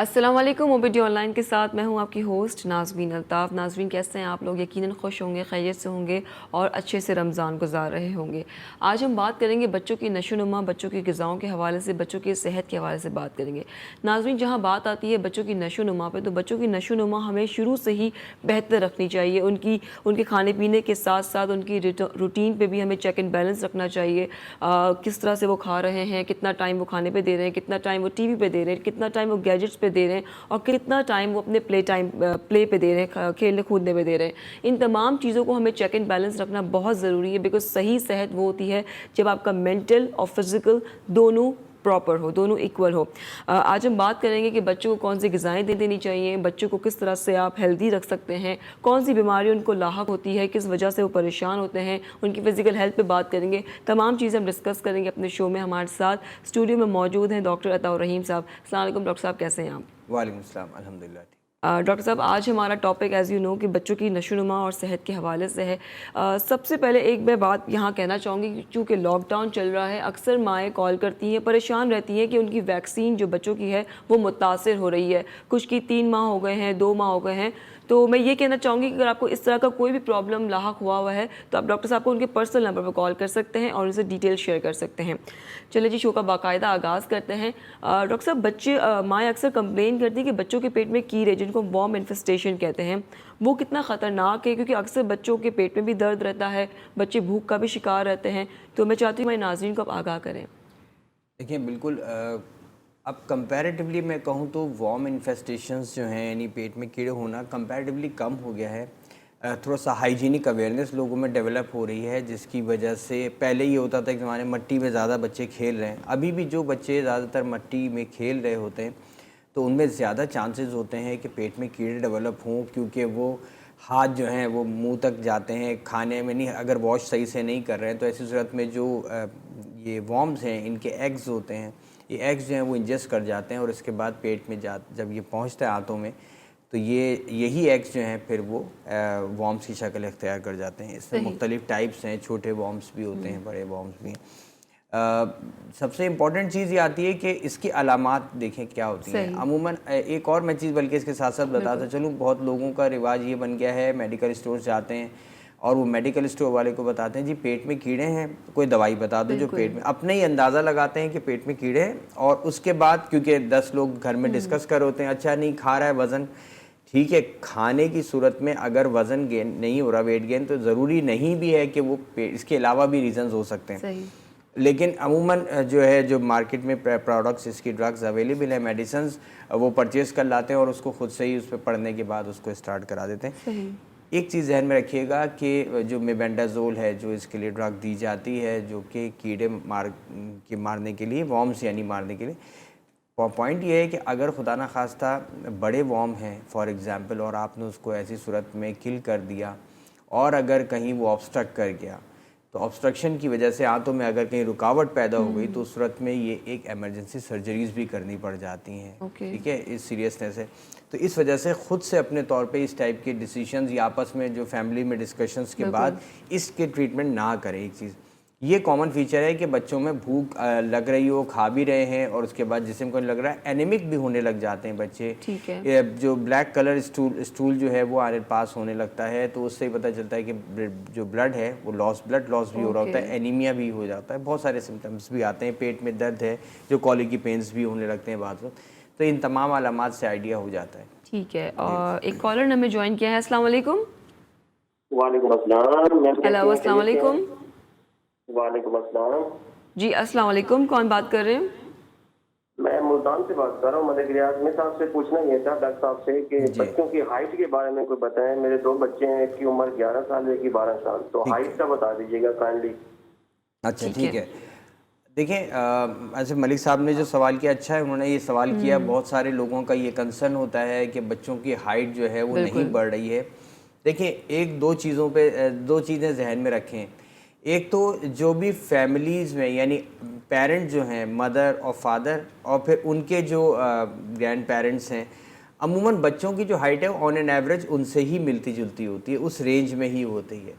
अस्सलाम वालेकुम। OBD online के साथ मैं हूं आपकी होस्ट नाज़मीन अल्ताफ़। नाज़रीन, कैसे हैं आप लोग? यकीनन खुश होंगे, खैरियत से होंगे और अच्छे से रमज़ान गुजार रहे होंगे। आज हम बात करेंगे बच्चों की नशोनुमा, बच्चों की ग़िज़ाओं के हवाले से, बच्चों की सेहत के हवाले से बात करेंगे। नाज़रीन, जहाँ बात आती है बच्चों की नशोनुमा पे, तो बच्चों की नशोनुमा हमें शुरू से ही बेहतर रखनी चाहिए। उनके खाने पीने के साथ साथ उनकी रूटीन पे भी हमें चेक एंड बैलेंस रखना चाहिए। किस तरह से वो खा रहे हैं, कितना टाइम वो खाने पे दे रहे हैं, कितना टाइम वो टीवी पे दे रहे हैं, कितना टाइम वो गैजेट्स पे दे रहे हैं और कितना टाइम वो अपने प्ले पे दे रहे हैं, खेलने कूदने पे दे रहे हैं। इन तमाम चीज़ों को हमें चेक एंड बैलेंस रखना बहुत ज़रूरी है, बिकॉज सही सेहत वो होती है जब आपका मेंटल और फिज़िकल दोनों प्रॉपर हो, दोनों इक्वल हो। आज हम बात करेंगे कि बच्चों को कौन सी ग़िज़ाएँ दे देनी चाहिए, बच्चों को किस तरह से आप हेल्दी रख सकते हैं, कौन सी बीमारी उनको लाहक होती है, किस वजह से वो परेशान होते हैं, उनकी फ़िज़िकल हेल्थ पे बात करेंगे। तमाम चीज़ें हम डिस्कस करेंगे अपने शो में। हमारे साथ स्टूडियो में मौजूद हैं डॉक्टर अताउर रहीम साहब। अस्सलाम वालेकुम डॉक्टर साहब, कैसे हैं आप? वालेकुम अस्सलाम, अल्हम्दुलिल्लाह। डॉक्टर साहब, आज हमारा टॉपिक एज़ यू नो कि बच्चों की नशोनुमा और सेहत के हवाले से है। सबसे पहले एक मैं बात यहाँ कहना चाहूँगी कि चूँकि लॉकडाउन चल रहा है, अक्सर माएँ कॉल करती हैं, परेशान रहती हैं कि उनकी वैक्सीन जो बच्चों की है वो मुतासिर हो रही है। कुछ की 3 माह हो गए हैं, 2 माह हो गए हैं। तो मैं ये कहना चाहूँगी कि अगर आपको इस तरह का कोई भी प्रॉब्लम लाहक हुआ है तो आप डॉक्टर साहब को उनके पर्सनल नंबर पर कॉल कर सकते हैं और उनसे डिटेल शेयर कर सकते हैं। चलिए जी, शो का बाकायदा आगाज़ करते हैं। डॉक्टर साहब, माएँ अक्सर कंप्लेन करती हैं कि बच्चों के पेट में कीड़े, जिनको वॉर्म इन्फेस्टेशन कहते हैं, वो कितना ख़तरनाक है, क्योंकि अक्सर बच्चों के पेट में भी दर्द रहता है, बच्चे भूख का भी शिकार रहते हैं। तो मैं चाहती हूँ हमारे नाज़रीन को आप आगाह करें। देखिए बिल्कुल, अब कंपैरेटिवली मैं कहूँ तो वॉर्म इन्फेस्टेशंस जो हैं, यानी पेट में कीड़े होना कंपैरेटिवली कम हो गया है। थोड़ा सा हाइजीनिक अवेयरनेस लोगों में डेवलप हो रही है, जिसकी वजह से पहले ये होता था कि हमारे मट्टी में ज़्यादा बच्चे खेल रहे हैं। अभी भी जो बच्चे ज़्यादातर मट्टी में खेल रहे होते हैं तो उनमें ज़्यादा चांसेस होते हैं कि पेट में कीड़े डेवलप हों, क्योंकि वो हाथ जो हैं वो मुंह तक जाते हैं, खाने में नहीं, अगर वॉश सही से नहीं कर रहे हैं तो ऐसी सूरत में जो ये वॉर्म्स हैं, इनके एग्स होते हैं, ये एग्स जो हैं वो इंजेस्ट कर जाते हैं और इसके बाद पेट में जब ये पहुंचता है आंतों में, तो यही एग्स जो हैं फिर वो वॉर्म्स की शक्ल इख्तियार कर जाते हैं। इसमें मुख्तलिफ टाइप्स हैं, छोटे वॉर्म्स भी होते हैं, बड़े वॉर्म्स भी हैं। सबसे इम्पॉर्टेंट चीज़ ये आती है कि इसकी अलामात देखें क्या होती हैं। अमूमन एक और मैं चीज़ बल्कि इसके साथ साथ बताता चलूँ, बहुत लोगों का रिवाज ये बन गया है, मेडिकल स्टोर जाते हैं और वो मेडिकल स्टोर वाले को बताते हैं जी पेट में कीड़े हैं, कोई दवाई बता दो जो पेट में, अपने ही अंदाज़ा लगाते हैं कि पेट में कीड़े हैं। और उसके बाद क्योंकि 10 लोग घर में डिस्कस कर होते हैं, अच्छा नहीं खा रहा है वज़न, ठीक है, खाने की सूरत में अगर वज़न गेन नहीं हो रहा, वेट गेन, तो ज़रूरी नहीं भी है कि वो इसके अलावा भी रीज़न्स हो सकते हैं। सही। लेकिन अमूमन जो है, जो मार्केट में प्रोडक्ट्स, इसकी ड्रग्स अवेलेबल है, मेडिसिन्स, वो परचेज़ कर लाते हैं और उसको खुद से ही उस पर पढ़ने के बाद उसको स्टार्ट करा देते हैं। सही। एक चीज़ ज़हन में रखिएगा कि जो मेबेंडाजोल है, जो इसके लिए ड्रग दी जाती है, जो कि कीड़े मारने के लिए, वॉर्म्स यानी मारने के लिए, पॉइंट ये है कि अगर खुदा न खास्ता बड़े वॉर्म हैं फॉर एग्ज़ाम्पल और आपने उसको ऐसी सूरत में किल कर दिया और अगर कहीं वो ऑब्स्ट्रक्ट कर गया, तो ऑब्स्ट्रक्शन की वजह से आंतों में अगर कहीं रुकावट पैदा हो गई तो उस सूरत में ये एक एमरजेंसी सर्जरीज़ भी करनी पड़ जाती हैं। ठीक है, इस सीरियसनेस है। तो इस वजह से ख़ुद से अपने तौर पे इस टाइप के डिसीजंस या आपस में जो फैमिली में डिस्कशंस के बाद इसके ट्रीटमेंट ना करें। एक चीज़ ये कॉमन फीचर है कि बच्चों में भूख लग रही हो, खा भी रहे हैं और उसके बाद जिस्म को लग रहा है, एनीमिक भी होने लग जाते हैं बच्चे। ठीक है। ये जो ब्लैक कलर स्टूल जो है वो आने पास होने लगता है, तो उससे ही पता चलता है कि जो ब्लड है वो ब्लड लॉस भी हो रहा होता है, एनीमिया भी हो जाता है, बहुत सारे सिम्टम्स भी आते हैं, पेट में दर्द है, जो कॉलिक की पेन्स भी होने लगते हैं बाद में। तो इन तमाम अलामात से आइडिया हो जाता है। ठीक है, और एक कॉलर ने हमें ज्वाइन किया है। अस्सलाम वालेकुम। वालेकुम अस्सलाम। हेलो, अस्सलाम वालेकुम। वालेकुम अस्सलाम। जी अस्सलाम वालेकुम, कौन बात कर रहे हैं? मैं मुल्तान से बात कर रहा हूँ, मलिक रियाज। मैं साहब से पूछना ये था डॉक्टर साहब से कि बच्चों की हाइट के बारे में कोई बताएं। मेरे 2 बच्चे हैं, एक की उम्र 11 साल, एक की 12 साल, तो हाइट का बता दीजिएगा काइंडली। अच्छा ठीक है। देखें, ऐसे मलिक साहब ने जो सवाल किया, अच्छा है उन्होंने ये सवाल किया। बहुत सारे लोगों का ये कंसर्न होता है कि बच्चों की हाइट जो है वो नहीं बढ़ रही है। देखिए, दो चीज़ें जहन में रखें। एक तो जो भी फैमिलीज़ में यानी पेरेंट जो हैं, मदर और फादर, और फिर उनके जो ग्रैंड पेरेंट्स हैं, अमूमन बच्चों की जो हाइट है ऑन एन एवरेज उनसे ही मिलती जुलती होती है, उस रेंज में ही होती है।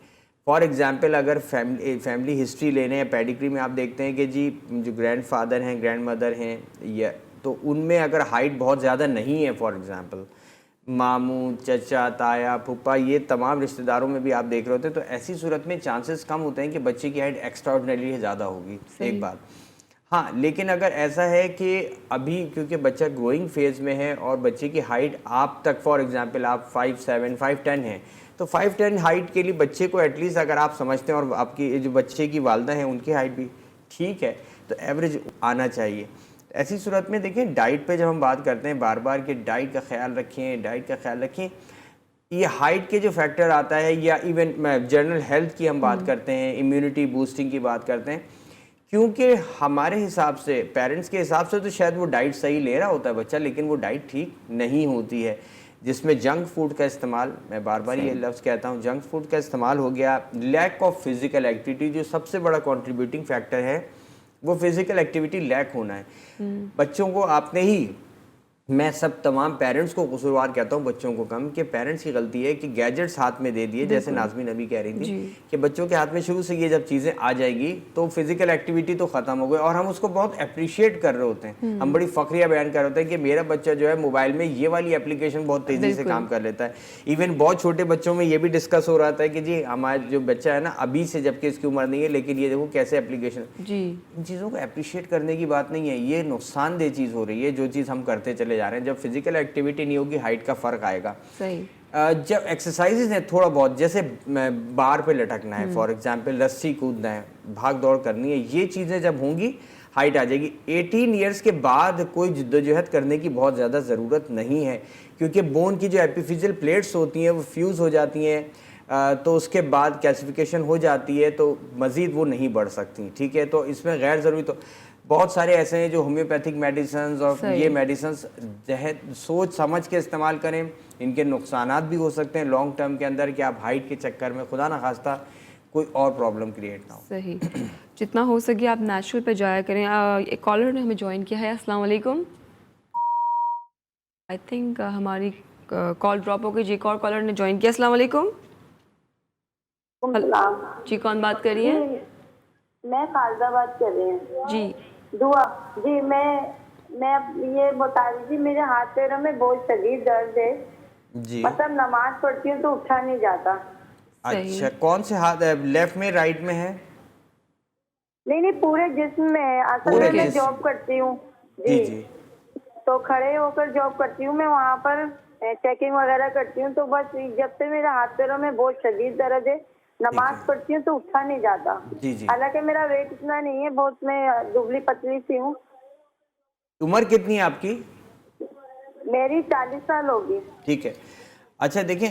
फॉर एग्ज़ाम्पल अगर फैमिली हिस्ट्री लेने हैं, पेडिग्री में आप देखते हैं कि जी जो ग्रैंड फादर हैं, ग्रैंड मदर हैं, या तो उनमें अगर हाइट बहुत ज़्यादा नहीं है, फॉर एग्जांपल मामू, चचा, ताया, फूफा, ये तमाम रिश्तेदारों में भी आप देख रहे होते हैं, तो ऐसी सूरत में चांसेस कम होते हैं कि बच्चे की हाइट एक्स्ट्राऑर्डिनरी ज़्यादा होगी। एक बात। हाँ, लेकिन अगर ऐसा है कि अभी क्योंकि बच्चा ग्रोइंग फेज़ में है और बच्चे की हाइट आप तक, फॉर एग्जांपल आप 5'7", 5'10" हैं, तो 5'10" हाइट के लिए बच्चे को एटलीस्ट अगर आप समझते हैं और आपकी जो बच्चे की वालदा हैं उनकी हाइट भी ठीक है, तो एवरेज आना चाहिए। ऐसी सूरत में देखिए, डाइट पे जब हम बात करते हैं बार बार कि डाइट का ख्याल रखें, डाइट का ख्याल रखें, ये हाइट के जो फैक्टर आता है या इवन जनरल हेल्थ की हम बात करते हैं, इम्यूनिटी बूस्टिंग की बात करते हैं, क्योंकि हमारे हिसाब से, पेरेंट्स के हिसाब से तो शायद वो डाइट सही ले रहा होता है बच्चा, लेकिन वो डाइट ठीक नहीं होती है, जिसमें जंक फूड का इस्तेमाल, मैं बार बार ये लफ्ज़ कहता हूँ, जंक फूड का इस्तेमाल हो गया, लैक ऑफ फिज़िकल एक्टिविटी, जो सबसे बड़ा कंट्रीब्यूटिंग फैक्टर है वो फिज़िकल एक्टिविटी लैक होना है। बच्चों को आपने ही, मैं सब तमाम पेरेंट्स को कसूरवार कहता हूँ, बच्चों को कम, कि पेरेंट्स की गलती है कि गैजेट्स हाथ में दे दिए, जैसे नाज़मीन अभी कह रही थी कि बच्चों के हाथ में शुरू से ये जब चीज़ें आ जाएगी तो फिजिकल एक्टिविटी तो ख़त्म हो गई, और हम उसको बहुत अप्रिशिएट कर रहे होते हैं, हम बड़ी फ़ख्रिया बयान कर रहे होते हैं कि मेरा बच्चा जो है मोबाइल में ये वाली एप्लीकेशन बहुत तेज़ी से काम कर लेता है। इवन बहुत छोटे बच्चों में ये भी डिस्कस हो रहा था कि जी हमारा जो बच्चा है ना अभी से, जबकि इसकी उम्र नहीं है, लेकिन ये देखो कैसे एप्लीकेशन, इन चीज़ों को अप्रिशिएट करने की बात नहीं है, ये नुकसानदेह चीज़ हो रही है जो चीज़ हम करते चले जा रहे हैं। जब फिजिकल एक्टिविटी नहीं होगी, हाइट का फ़र्क आएगा। सही। जब एक्सरसाइजेज हैं थोड़ा बहुत, जैसे बार पे लटकना है, फॉर एग्जांपल रस्सी कूदना है, भाग दौड़ करनी है, ये चीज़ें जब होंगी हाइट आ जाएगी। 18 इयर्स के बाद कोई जिद्दोजहद करने की बहुत ज़्यादा ज़रूरत नहीं है, क्योंकि बोन की जो एपिफिजियल प्लेट्स होती हैं वो फ्यूज़ हो जाती हैं, तो उसके बाद कैल्सिफिकेशन हो जाती है, तो मज़ीद वो नहीं बढ़ सकती। ठीक है, तो इसमें गैर ज़रूरी, तो बहुत सारे ऐसे हैं जो होम्योपैथिक मेडिसिन और ये मेडिसिन सोच समझ के इस्तेमाल करें, इनके नुकसानात भी हो सकते हैं लॉन्ग टर्म के अंदर, कि आप हाइट के चक्कर में खुदा ना खास्ता कोई और प्रॉब्लम क्रिएट ना हो। सही। जितना हो सके आप नेचुरल पे जाया करें। एक कॉलर ने हमें ज्वाइन किया है। अस्सलाम वालेकुम। आई थिंक हमारी कॉल ड्रॉप हो गई। जी, एक और कॉलर ने ज्वाइन किया। अस्सलाम वालेकुम। जी, कौन बात कर रही है? मैं खालदा बात कर रही हूँ। जी दुआ जी, मैं ये बता रही थी, मेरे हाथ पैरों में बहुत शदीद दर्द है जी, मतलब नमाज पढ़ती हूँ तो उठा नहीं जाता। अच्छा, कौन से हाथ, लेफ्ट में राइट में है? नहीं, पूरे जिस्म में है। असल पूरे में मैं जिस्म। जॉब करती हूँ जी जी, जी, तो खड़े होकर जॉब करती हूँ मैं, वहाँ पर चेकिंग वगैरह करती हूँ, तो बस जब से मेरे हाथ पैरों में बहुत शदीद दर्द है, नमाज पढ़ती हूँ तो उठा नहीं जाता। जी जी। हालांकि मेरा वेट इतना नहीं है, बहुत मैं दुबली पतली सी हूँ। उम्र कितनी है आपकी? मेरी 40 साल होगी। ठीक है। अच्छा देखें,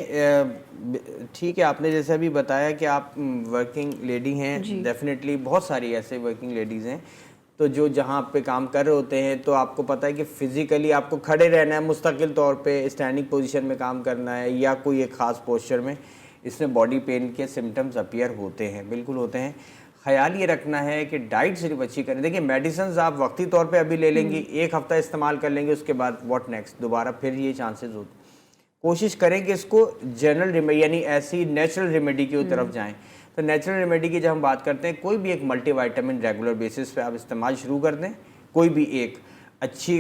ठीक है, आपने जैसे अभी बताया कि आप वर्किंग लेडी हैं, डेफिनेटली बहुत सारी ऐसे वर्किंग लेडीज़ हैं, तो जो जहाँ पे काम कर रहे होते हैं, तो आपको पता है कि फ़िज़िकली आपको खड़े रहना है, मुस्तकिल तौर पे स्टैंडिंग पोजीशन में काम करना है, या कोई एक ख़ास पोस्चर में, इसमें बॉडी पेन के सिम्टम्स अपीयर होते हैं, बिल्कुल होते हैं। ख्याल ये रखना है कि डाइट सिर्फ अच्छी करें। देखिए, मेडिसिन आप वक्ती तौर पे अभी ले लेंगी, एक हफ़्ता इस्तेमाल कर लेंगे, उसके बाद व्हाट नेक्स्ट, दोबारा फिर ये चांसेस होते। कोशिश करें कि इसको जनरल रेमेडी यानी ऐसी नेचुरल रेमेडी की तरफ जाएं। तो नेचुरल रेमेडी की जब हम बात करते हैं, कोई भी एक मल्टीविटामिन रेगुलर बेसिस पे आप इस्तेमाल शुरू कर दें, कोई भी एक अच्छी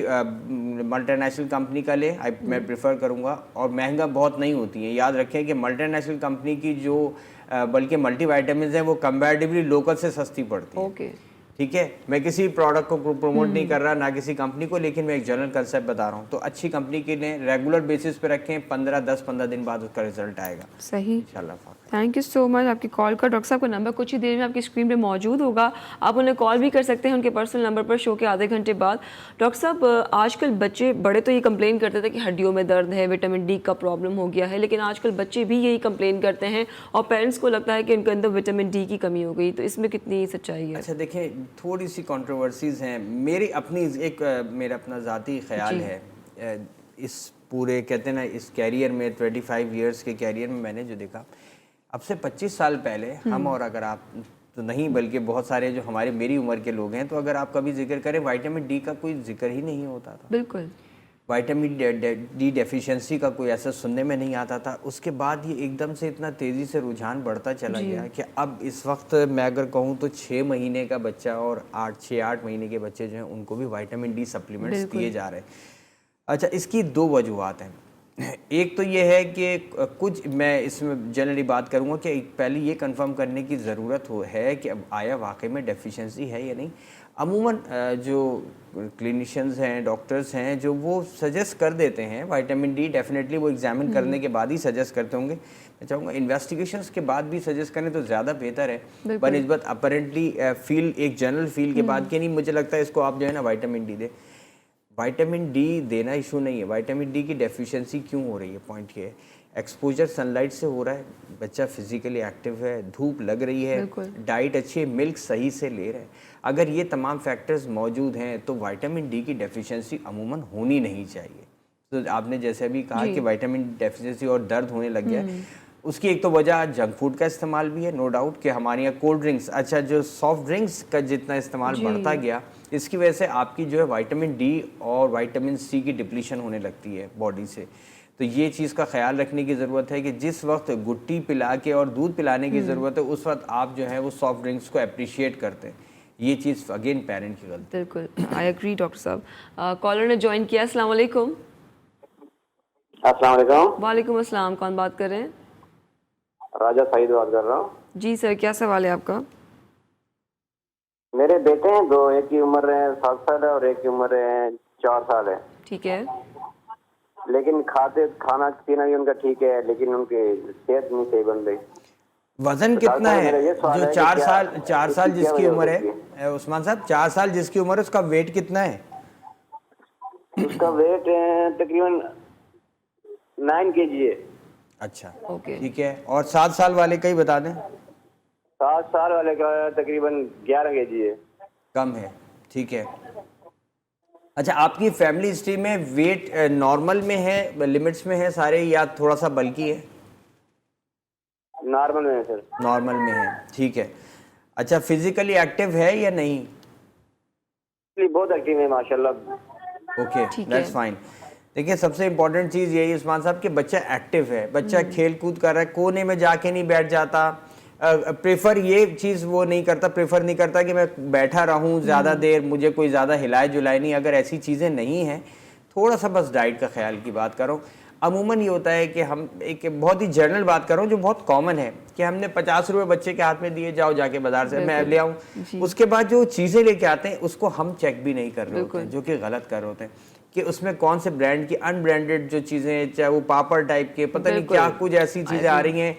मल्टीनेशनल कंपनी का ले, मैं प्रेफर करूंगा, और महंगा बहुत नहीं होती है। याद रखें कि मल्टीनेशनल कंपनी की जो बल्कि मल्टीविटामिन हैं वो कंपैरेटिवली लोकल से सस्ती पड़ती है। ओके, ठीक है, मैं किसी प्रोडक्ट को प्रमोट नहीं कर रहा, ना किसी कंपनी को, लेकिन मैं एक जनरल कंसेप्ट बता रहा हूँ। तो अच्छी कंपनी के लिए रेगुलर बेसिस पे रखें, 10-15 दिन बाद उसका रिजल्ट आएगा सही। इंशाल्लाह। थैंक यू सो मच आपकी कॉल का। डॉक्टर साहब का नंबर कुछ ही देर में आपकी स्क्रीन पे मौजूद होगा, आप उन्हें कॉल भी कर सकते हैं उनके पर्सनल नंबर पर शो के आधे घंटे बाद। डॉक्टर साहब, आजकल बच्चे बड़े तो ये कंप्लेन करते थे कि हड्डियों में दर्द है, विटामिन डी का प्रॉब्लम हो गया है, लेकिन आजकल बच्चे भी यही कंप्लेन करते हैं और पेरेंट्स को लगता है कि उनके अंदर विटामिन डी की कमी हो गई, तो इसमें कितनी सच्चाई है? अच्छा देखें, थोड़ी सी कंट्रोवर्सीज़ हैं। मेरी अपनी मेरा अपना ज़ाती ख्याल है, इस पूरे कहते हैं ना इस कैरियर में, 25 इयर्स के कैरियर में मैंने जो देखा, अब से 25 साल पहले हम, और अगर आप तो नहीं बल्कि बहुत सारे जो मेरी उम्र के लोग हैं, तो अगर आप कभी जिक्र करें, विटामिन डी का कोई जिक्र ही नहीं होता था। बिल्कुल। विटामिन डी डेफिशिएंसी का कोई ऐसा सुनने में नहीं आता था। उसके बाद ये एकदम से इतना तेज़ी से रुझान बढ़ता चला गया कि अब इस वक्त मैं अगर कहूँ तो 6 महीने का बच्चा और 6-8 महीने के बच्चे जो हैं उनको भी विटामिन डी सप्लीमेंट्स दिए जा रहे हैं। अच्छा, इसकी 2 वजूहत हैं। एक तो ये है कि कुछ मैं इसमें जनरली बात करूँगा कि पहले ये कंफर्म करने की ज़रूरत है कि अब आया वाकई में डेफिशिएंसी है या नहीं। अमूमन जो क्लिनिशियंस हैं, डॉक्टर्स हैं, जो वो सजेस्ट कर देते हैं विटामिन डी, डेफिनेटली वो एग्जामिन करने के बाद ही सजेस्ट करते होंगे। मैं चाहूँगा इन्वेस्टिगेशंस के बाद भी सजेस्ट करें तो ज़्यादा बेहतर है बनस्बत अपरेंटली फील, एक जनरल फील के बाद कि नहीं मुझे लगता है इसको आप जो है ना विटामिन डी दे। विटामिन डी देना इशू नहीं है, विटामिन डी की डेफिशिएंसी क्यों हो रही है, पॉइंट ये है एक्सपोजर सनलाइट से हो रहा है, बच्चा फिजिकली एक्टिव है, धूप लग रही है, डाइट अच्छी है, मिल्क सही से ले रहा है। अगर ये तमाम फैक्टर्स मौजूद हैं तो विटामिन डी की डेफिशिएंसी अमूमन होनी नहीं चाहिए। तो आपने जैसे अभी कहा कि विटामिन डेफिशिएंसी और दर्द होने लग गया है, उसकी एक तो वजह जंक फूड का इस्तेमाल भी है, नो डाउट कि हमारे यहाँ कोल्ड ड्रिंक्स, अच्छा जो सॉफ्ट ड्रिंक्स का जितना इस्तेमाल बढ़ता गया, इसकी वजह से आपकी जो है विटामिन डी और विटामिन सी की डिप्लीशन होने लगती है बॉडी से। तो ये चीज़ का ख्याल रखने की ज़रूरत है कि जिस वक्त गुट्टी पिला के और दूध पिलाने की ज़रूरत है उस वक्त आप जो है वो सॉफ्ट ड्रिंक्स को अप्रिशिएट करते हैं। ये चीज़ अगेन पेरेंट की गलती। बिल्कुल, आई एग्री डॉक्टर साहब। कॉलर ने ज्वाइन किया। अस्सलाम वालेकुम। अस्सलाम वालेकुम। वालेकुम अस्सलाम, कौन बात कर रहे हैं? राजा सईद बात कर रहा हूँ। जी सर, क्या सवाल है आपका? मेरे बेटे हैं दो, एक की उम्र है 7 साल है और एक की उम्र है 4 साल है। ठीक है। लेकिन खाना पीना भी उनका ठीक है, लेकिन उनकी सेहत नहीं सही बन रही। वजन कितना है? जो 4 साल जिसकी उम्र है उस्मान साहब, 4 साल जिसकी उम्र है उसका वेट कितना है? उसका वेट तकरीबन 9 kg है। अच्छा, ओके, ठीक है। और 7 साल वाले का ही बता दें। 7 साल वाले का तकरीबन 11 kg है। कम है, ठीक है। अच्छा, आपकी फैमिली हिस्ट्री में वेट नॉर्मल में है, लिमिट्स में है सारे, या थोड़ा सा बल्कि है? नॉर्मल में है सर। नॉर्मल में है, ठीक है। अच्छा, फिजिकली एक्टिव है या नहीं? बहुत एक्टिव है माशाल्लाह। ओके, ठीक है। That's fine. देखिए, सबसे इंपॉर्टेंट चीज़ यही उस्मान साहब कि बच्चा एक्टिव है, बच्चा खेल कूद कर रहा है, कोने में जाके नहीं बैठ जाता, प्रेफर ये चीज़ वो नहीं करता, प्रेफर नहीं करता कि मैं बैठा रहूं ज़्यादा देर, मुझे कोई ज़्यादा हिलाए जुलाए नहीं। अगर ऐसी चीज़ें नहीं हैं, थोड़ा सा बस डाइट का ख्याल की बात करो। अमूमन ये होता है कि हम एक बहुत ही जनरल बात कर रहा हूँ जो बहुत कॉमन है कि हमने 50 रुपये बच्चे के हाथ में दिए, जाओ जाके बाजार से मैं ले आऊँ। उसके बाद जो चीज़ें लेके आते हैं उसको हम चेक भी नहीं कर रहे होते हैं, जो कि गलत कर रहे होते हैं कि उसमें कौन से ब्रांड की अनब्रांडेड जो चीज़ें, चाहे वो पापड़ टाइप के, पता नहीं क्या कुछ ऐसी चीज़ें आ रही हैं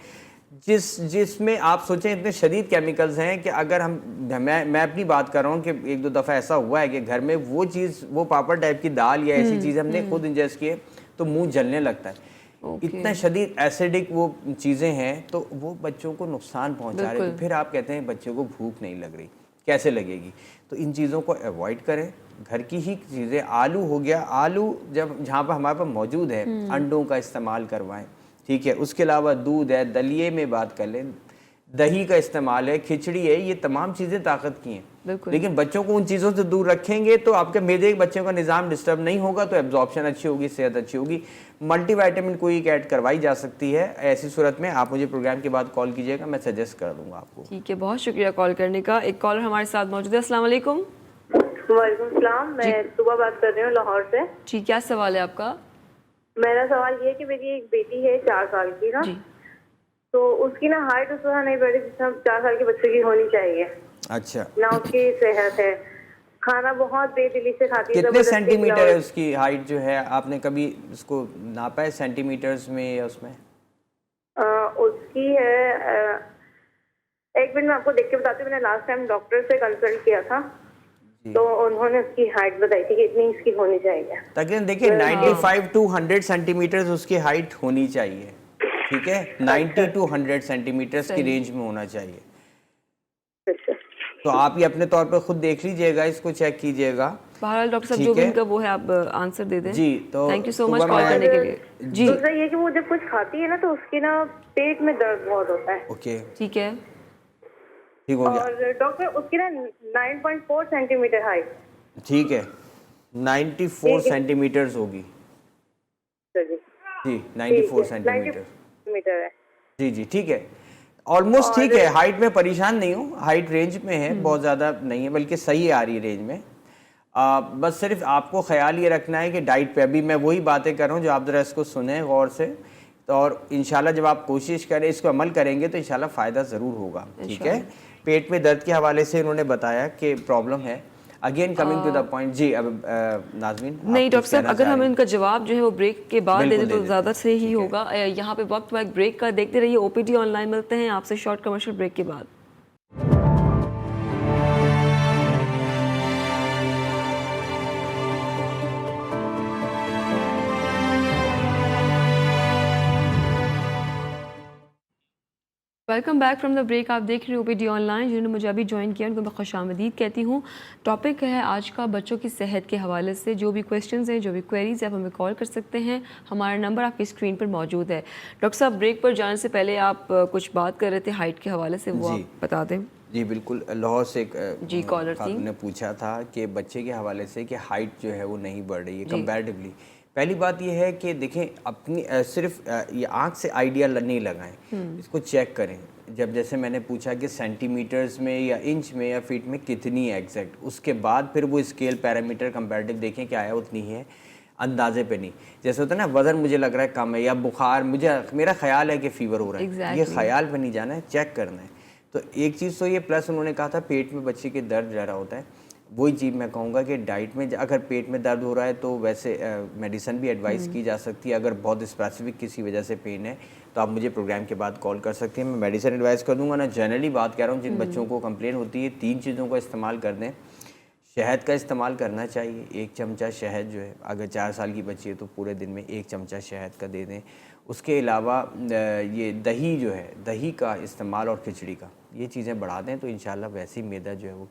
जिसमें आप सोचें इतने शदीद केमिकल्स हैं कि अगर मैं अपनी बात कर रहा हूँ कि 1-2 दफ़ा ऐसा हुआ है कि घर में वो चीज़, वो पापड़ टाइप की दाल या ऐसी चीज़ हमने खुद इंजेस्ट किए तो मुंह जलने लगता है। इतना शदीद एसिडिक वो चीज़ें हैं तो वो बच्चों को नुकसान पहुंचा रहे हैं। तो फिर आप कहते हैं बच्चों को भूख नहीं लग रही, कैसे लगेगी? तो इन चीज़ों को अवॉइड करें। घर की ही चीज़ें, आलू हो गया, आलू जब जहाँ पर हमारे पास मौजूद है अंडों का इस्तेमाल करवाएं, ठीक है। उसके अलावा दूध है, दलिए में बात कर लें, दही का इस्तेमाल है, खिचड़ी है, ये तमाम चीज़ें ताकत की हैं। लेकिन बच्चों को उन चीज़ों से दूर रखेंगे तो आपके मेदे के बच्चों का निज़ाम डिस्टर्ब नहीं होगा, तो एब्जॉर्प्शन अच्छी होगी, सेहत अच्छी होगी। मल्टीविटामिन कोई एक ऐड करवाई जा सकती है। ऐसी सूरत में आप मुझे प्रोग्राम के बाद कॉल कीजिएगा, मैं सजेस्ट कर दूंगा आपको। ठीक है, बहुत शुक्रिया कॉल करने का। एक कॉलर हमारे साथ मौजूद है। अस्सलाम वालेकुम। वालेकुम सलाम, मैं सुबह बात कर रही हूँ लाहौर से। जी, क्या सवाल है आपका? मेरा सवाल ये है कि मेरी एक बेटी है 4 साल की ना, तो उसकी ना हाइट उस तरह नहीं बढ़ी जितना 4 साल के बच्चे की होनी चाहिए। अच्छा, ना उसकी सेहत है, खाना बहुत बेदिली से खाती है। कितने सेंटीमीटर है उसकी हाइट जो है? आपने कभी उसको नापा है सेंटीमीटर्स में या उसमें? उसकी है, एक मिनट मैं आपको देख के बताती हूँ। मैंने लास्ट टाइम डॉक्टर से कंसल्ट किया था तो उन्होंने उसकी हाइट बताई थी कि इतनी इसकी होनी चाहिए। तकरीबन देखिए 95 to 100 सेंटीमीटर्स उसकी हाइट होनी चाहिए, ठीक है। 90 to 100 सेंटीमीटर्स की रेंज में होना चाहिए। तो आप ये अपने तौर पे खुद देख लीजिएगा, इसको चेक कीजिएगा। बहरहाल डॉक्टर साहब जो भी इनका वो है आप आंसर दे दें। जी, तो thank you so much call करने के लिए। जी, दूसरा ये कि वो जब कुछ खाती है ना तो उसके ना पेट में दर्द बहुत होता है। ओके, ठीक है, ठीक हो गया। और डॉक्टर उसकी ना 9.4 सेंटीमीटर हाइट। ठीक है, 94 सेंटीमीटर्स होगी। जी जी ठीक 94 है, 90 सेंटीमीटर। मीटर है। जी जी ठीक है, ऑलमोस्ट ठीक है, हाइट में परेशान नहीं हूँ, हाइट रेंज में है, बहुत ज़्यादा नहीं है, बल्कि सही आ रही है रेंज में। बस सिर्फ आपको ख्याल ये रखना है कि डाइट पे, अभी मैं वही बातें कर रहा हूँ जो आप ज़रा इसको सुने गौर से, तो और इंशाल्लाह जब आप कोशिश करें, इसको अमल करेंगे तो इंशाल्लाह फ़ायदा ज़रूर होगा। ठीक है, पेट में दर्द के हवाले से उन्होंने बताया कि प्रॉब्लम है। Again coming to the point, जी अब नाज़मीन नहीं आप डॉक्टर कुछ साहब, कहना अगर चाह हम रही हैं? इनका जवाब जो है वो ब्रेक के बाद दे बिल्कुल दें दे तो देते ज़्यादा हैं, सही ठीक है। होगा। यहाँ पे वक्त एक ब्रेक का देखते रहिए, ओपीडी ऑनलाइन मिलते हैं आपसे शॉर्ट कमर्शियल ब्रेक के बाद। Welcome back from the break. आप देख रहे हो ओपीडी ऑनलाइन। जिन्होंने मुझे अभी ज्वाइन किया उनको मैं खुशामदीद कहती हूँ। टॉपिक है आज का बच्चों की सेहत के हवाले से। जो भी क्वेश्चंस हैं, जो भी क्वेरीज हैं, आप हमें कॉल कर सकते हैं। हमारा नंबर आपकी स्क्रीन पर मौजूद है। डॉक्टर साहब, ब्रेक पर जाने से पहले आप कुछ बात कर रहे थे हाइट के हवाले से, वो जी। आप बता दें। जी बिल्कुल, लाहौर से एक जी, कॉलर थी। खातून ने पूछा था कि बच्चे के हवाले से कि हाइट जो है वो नहीं बढ़ रही है जी। कंपैरेटिवली। पहली बात ये है कि देखें, अपनी सिर्फ ये आंख से आइडिया नहीं लगाएं, इसको चेक करें। जब जैसे मैंने पूछा कि सेंटीमीटर्स में या इंच में या फीट में कितनी है एग्जैक्ट, उसके बाद फिर वो स्केल पैरामीटर कंपैरेटिव देखें कि आया उतनी है, अंदाजे पे नहीं। जैसे होता है ना, वज़न मुझे लग रहा है कम है या बुखार, मेरा ख्याल है कि फ़ीवर हो रहा है, ये Exactly. ख्याल पे नहीं जाना है, चेक करना है। तो एक चीज़ तो ये, प्लस उन्होंने कहा था पेट में बच्चे के दर्द ज़्यादा होता है। वही चीज़ मैं कहूँगा कि डाइट में अगर पेट में दर्द हो रहा है तो वैसे मेडिसिन भी एडवाइस की जा सकती है। अगर बहुत स्पेसिफिक किसी वजह से पेन है तो आप मुझे प्रोग्राम के बाद कॉल कर सकते हैं, मैं मेडिसिन एडवाइस कर दूंगा ना। जनरली बात कह रहा हूँ, जिन बच्चों को कंप्लेन होती है, 3 चीज़ों का इस्तेमाल कर दें। शहद का इस्तेमाल करना चाहिए, 1 चमचा शहद जो है, अगर 4 साल की बच्ची है तो पूरे दिन में 1 चमचा शहद का दे दें। उसके अलावा ये दही जो है, दही का इस्तेमाल और खिचड़ी का, ये चीज़ें बढ़ा दें तो इंशाल्लाह वैसी मैदा जो है वो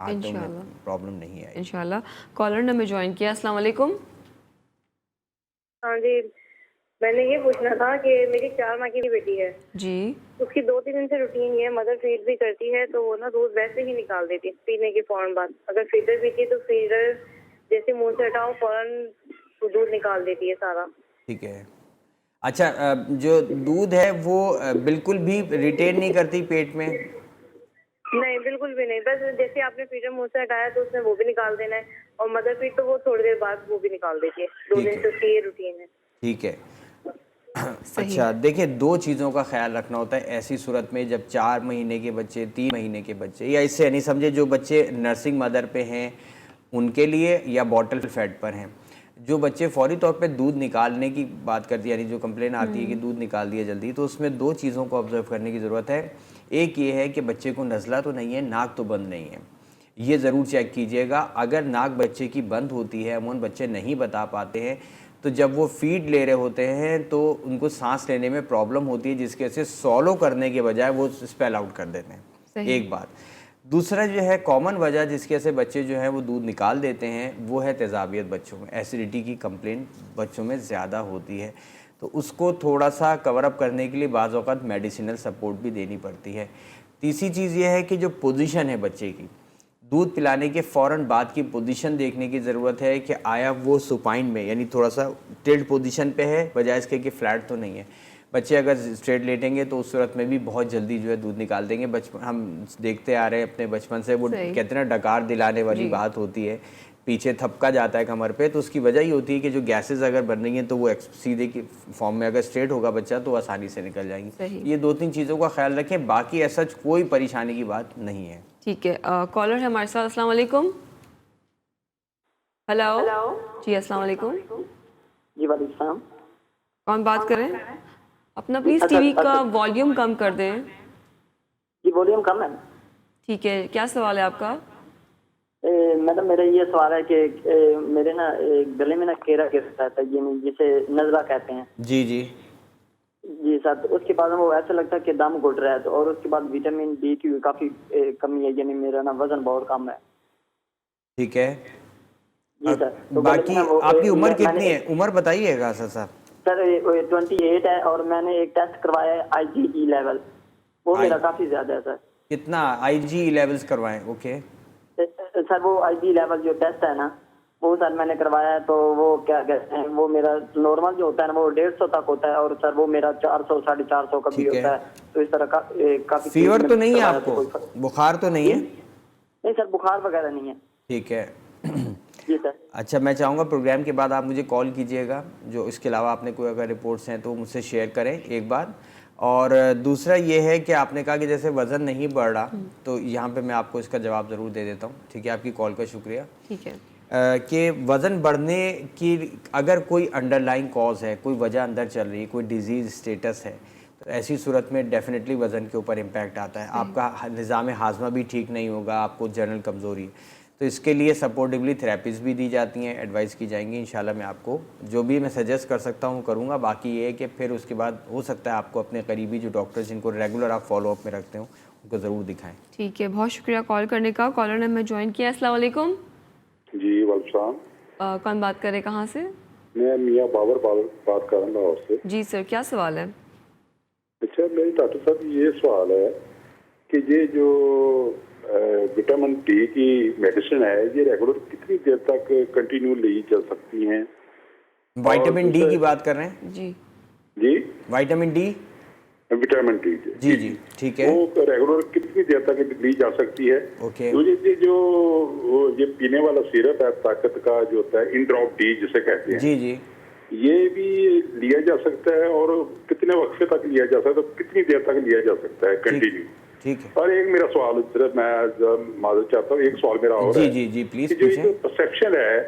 आंतों में प्रॉब्लम नहीं आएगी इंशाल्लाह। कॉलर ने हमें ज्वाइन किया। अस्सलाम वालेकुम। हाँ जी, मैंने ये पूछना था कि मेरी 4 माह की बेटी है जी। उसकी 2-3 दिन से रूटीन ये मदर फीड भी करती है, तो वो ना दूध वैसे ही निकाल देती है पीने के फौरन बाद। अगर फीडर पीती है तो फीडर जैसे मुंह से हटाओ फौरन दूध निकाल देती है सारा। ठीक है। अच्छा, जो दूध है वो बिल्कुल भी रिटेन नहीं करती पेट में? नहीं, बिल्कुल भी नहीं। बस जैसे आपने फीडर मुंह से हटाया तो उसने वो भी निकाल देना है, और मदर फीड तो वो थोड़ी देर बाद वो भी निकाल देती है। 2 ठीक दिन है। से उसकी ये रूटीन है। ठीक है। सही। अच्छा देखिए, 2 चीज़ों का ख्याल रखना होता है ऐसी सूरत में, जब 4 महीने के बच्चे, 3 महीने के बच्चे, या इससे नहीं समझे जो बच्चे नर्सिंग मदर पे हैं उनके लिए, या बॉटल फैट पर हैं। जो बच्चे फौरी तौर पे दूध निकालने की बात करती है, यानी जो कंप्लेन आती है कि दूध निकाल दिया जल्दी, तो उसमें 2 चीज़ों को ऑब्जर्व करने की ज़रूरत है। एक ये है कि बच्चे को नज़ला तो नहीं है, नाक तो बंद नहीं है, ये ज़रूर चेक कीजिएगा। अगर नाक बच्चे की बंद होती है, अमूमन बच्चे नहीं बता पाते हैं, तो जब वो फीड ले रहे होते हैं तो उनको सांस लेने में प्रॉब्लम होती है, जिसके वजह से सॉलो करने के बजाय वो स्पेल आउट कर देते हैं। सही। एक बात। दूसरा जो है कॉमन वजह जिसके वजह से बच्चे जो हैं वो दूध निकाल देते हैं, वो है तेज़ाबियत। बच्चों में एसिडिटी की कंप्लेंट बच्चों में ज़्यादा होती है, तो उसको थोड़ा सा कवर अप करने के लिए बाज़ औक़ात मेडिसिनल सपोर्ट भी देनी पड़ती है। तीसरी चीज़ ये है कि जो पोजीशन है बच्चे की, दूध पिलाने के फ़ौरन बाद की पोजीशन देखने की ज़रूरत है कि आया वो सुपाइन में, यानी थोड़ा सा टिल्ट पोजीशन पे है, बजाय इसके कि फ्लैट तो नहीं है। बच्चे अगर स्ट्रेट लेटेंगे तो उस सूरत में भी बहुत जल्दी जो है दूध निकाल देंगे। बचपन हम देखते आ रहे हैं अपने बचपन से, वो सही। कहते हैं ना, डकार दिलाने वाली बात होती है, पीछे थपका जाता है कमर पे, तो उसकी वजह ही होती है कि जो गैसेस अगर बन रही हैं तो वो सीधे की फॉर्म में अगर स्ट्रेट होगा बच्चा तो आसानी से निकल जाएंगी। सही। ये 2-3 चीज़ों का ख्याल रखें, बाकी ऐसा कोई परेशानी की बात नहीं है। ठीक है। कॉलर है हमारे साथ। अस्सलाम वालेकुम। हेलो जी, अस्सलाम वालेकुम। जी वालेकुम सलाम। कौन बात कर रहे हैं? अपना प्लीज़ टीवी का वॉल्यूम कम कर दें। जी वॉल्यूम कम है। ठीक है, क्या सवाल है आपका? मैडम मेरा ये सवाल है कि मेरे ना गले में ना केरा गिरता है, ये जिसे नजला कहते हैं। जी जी जी सर, तो उसके बाद वो ऐसा लगता है कि दम घुट रहा है, तो और उसके बाद विटामिन डी की काफी कमी है, यानी मेरा ना वजन बहुत कम है। ठीक है। जी सर। तो बाकी आपकी उम्र कितनी है? उम्र बताइएगा सर। सर 28 है, और मैंने एक टेस्ट करवाया है IgE लेवल, वो मेरा काफी ज्यादा है सर। कितना IgE लेवल्स करवाएं? ओके सर वो IgE लेवल जो टेस्ट है ना, वो सर मैंने करवाया है, तो वो क्या कहते हैं, वो मेरा नॉर्मल जो होता है ना वो 150 तक होता है, और सर वो मेरा 400 450 का भी ठीक है। होता है। तो इस तरह का काफी फीवर तो नहीं है करवाया आपको? कोई फर्क बुखार तो नहीं है? नहीं सर, बुखार वगैरह नहीं है। ठीक है। जी सर। अच्छा, मैं चाहूँगा प्रोग्राम के बाद आप मुझे कॉल कीजिएगा, जो इसके अलावा आपने कोई अगर रिपोर्ट्स हैं तो मुझसे शेयर करें एक बार। और दूसरा ये है कि आपने कहा कि जैसे वज़न नहीं बढ़ रहा, तो यहाँ पे मैं आपको इसका जवाब ज़रूर दे देता हूँ। ठीक है, आपकी कॉल का शुक्रिया। ठीक है। कि वज़न बढ़ने की अगर कोई अंडरलाइंग कॉज है, कोई वजह अंदर चल रही है, कोई डिजीज़ स्टेटस है, तो ऐसी सूरत में डेफिनेटली वज़न के ऊपर इम्पैक्ट आता है। आपका निज़ाम हाज़मा भी ठीक नहीं होगा, आपको जनरल कमज़ोरी है। तो इसके लिए सपोर्टिवली थेरेपीज़ भी दी जाती हैं, एडवाइस की जाएंगी। इंशाल्लाह मैं आपको जो भी मैं सजेस्ट कर सकता हूँ करूँगा। बाकी ये है कि फिर उसके बाद हो सकता है आपको अपने करीबी जो डॉक्टर्स जिनको रेगुलर आप फॉलोअप में रखते हो उनको ज़रूर दिखाएँ। ठीक है, बहुत शुक्रिया कॉल करने का। कॉलर ने हमें ज्वाइन किया। अस्सलाम वालेकुम। जी वालेकुम। कौन बात कर रहे हैं, कहाँ से? मैं मियाँ बाबर बात कर रहा हूँ लाहौर से। जी सर, क्या सवाल है? अच्छा, मेरी डॉक्टर साहब ये सवाल है कि ये जो विटामिन डी की मेडिसिन है, ये रेगुलर कितनी देर तक कंटिन्यू ली जा सकती हैं? विटामिन डी की बात कर रहे हैं? जी जी, विटामिन डी, विटामिन डी जी जी, ठीक है। वो रेगुलर कितनी देर तक ली जा सकती है? ओके। तो ये जो ये पीने वाला सिरप है ताकत का जो होता है, इन ड्रॉप डी जिसे कहते हैं, जी जी, ये भी लिया जा सकता है? और कितने वक्त तक लिया जा सकता है? तो कितनी देर तक लिया जा सकता है कंटिन्यू? ठीक है। और एक मेरा सवाल, सिर्फ मैं माजूर चाहता हूँ, एक सवाल मेरा और जी है जी जी, प्लीज कि जो पूछें। परसेप्शन है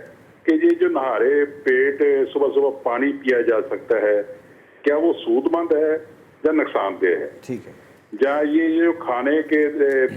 कि ये जो नहारे पेट सुबह सुबह पानी पिया जा सकता है, क्या वो सूदमंद है या नुकसानदेह है? ठीक है। या ये जो खाने के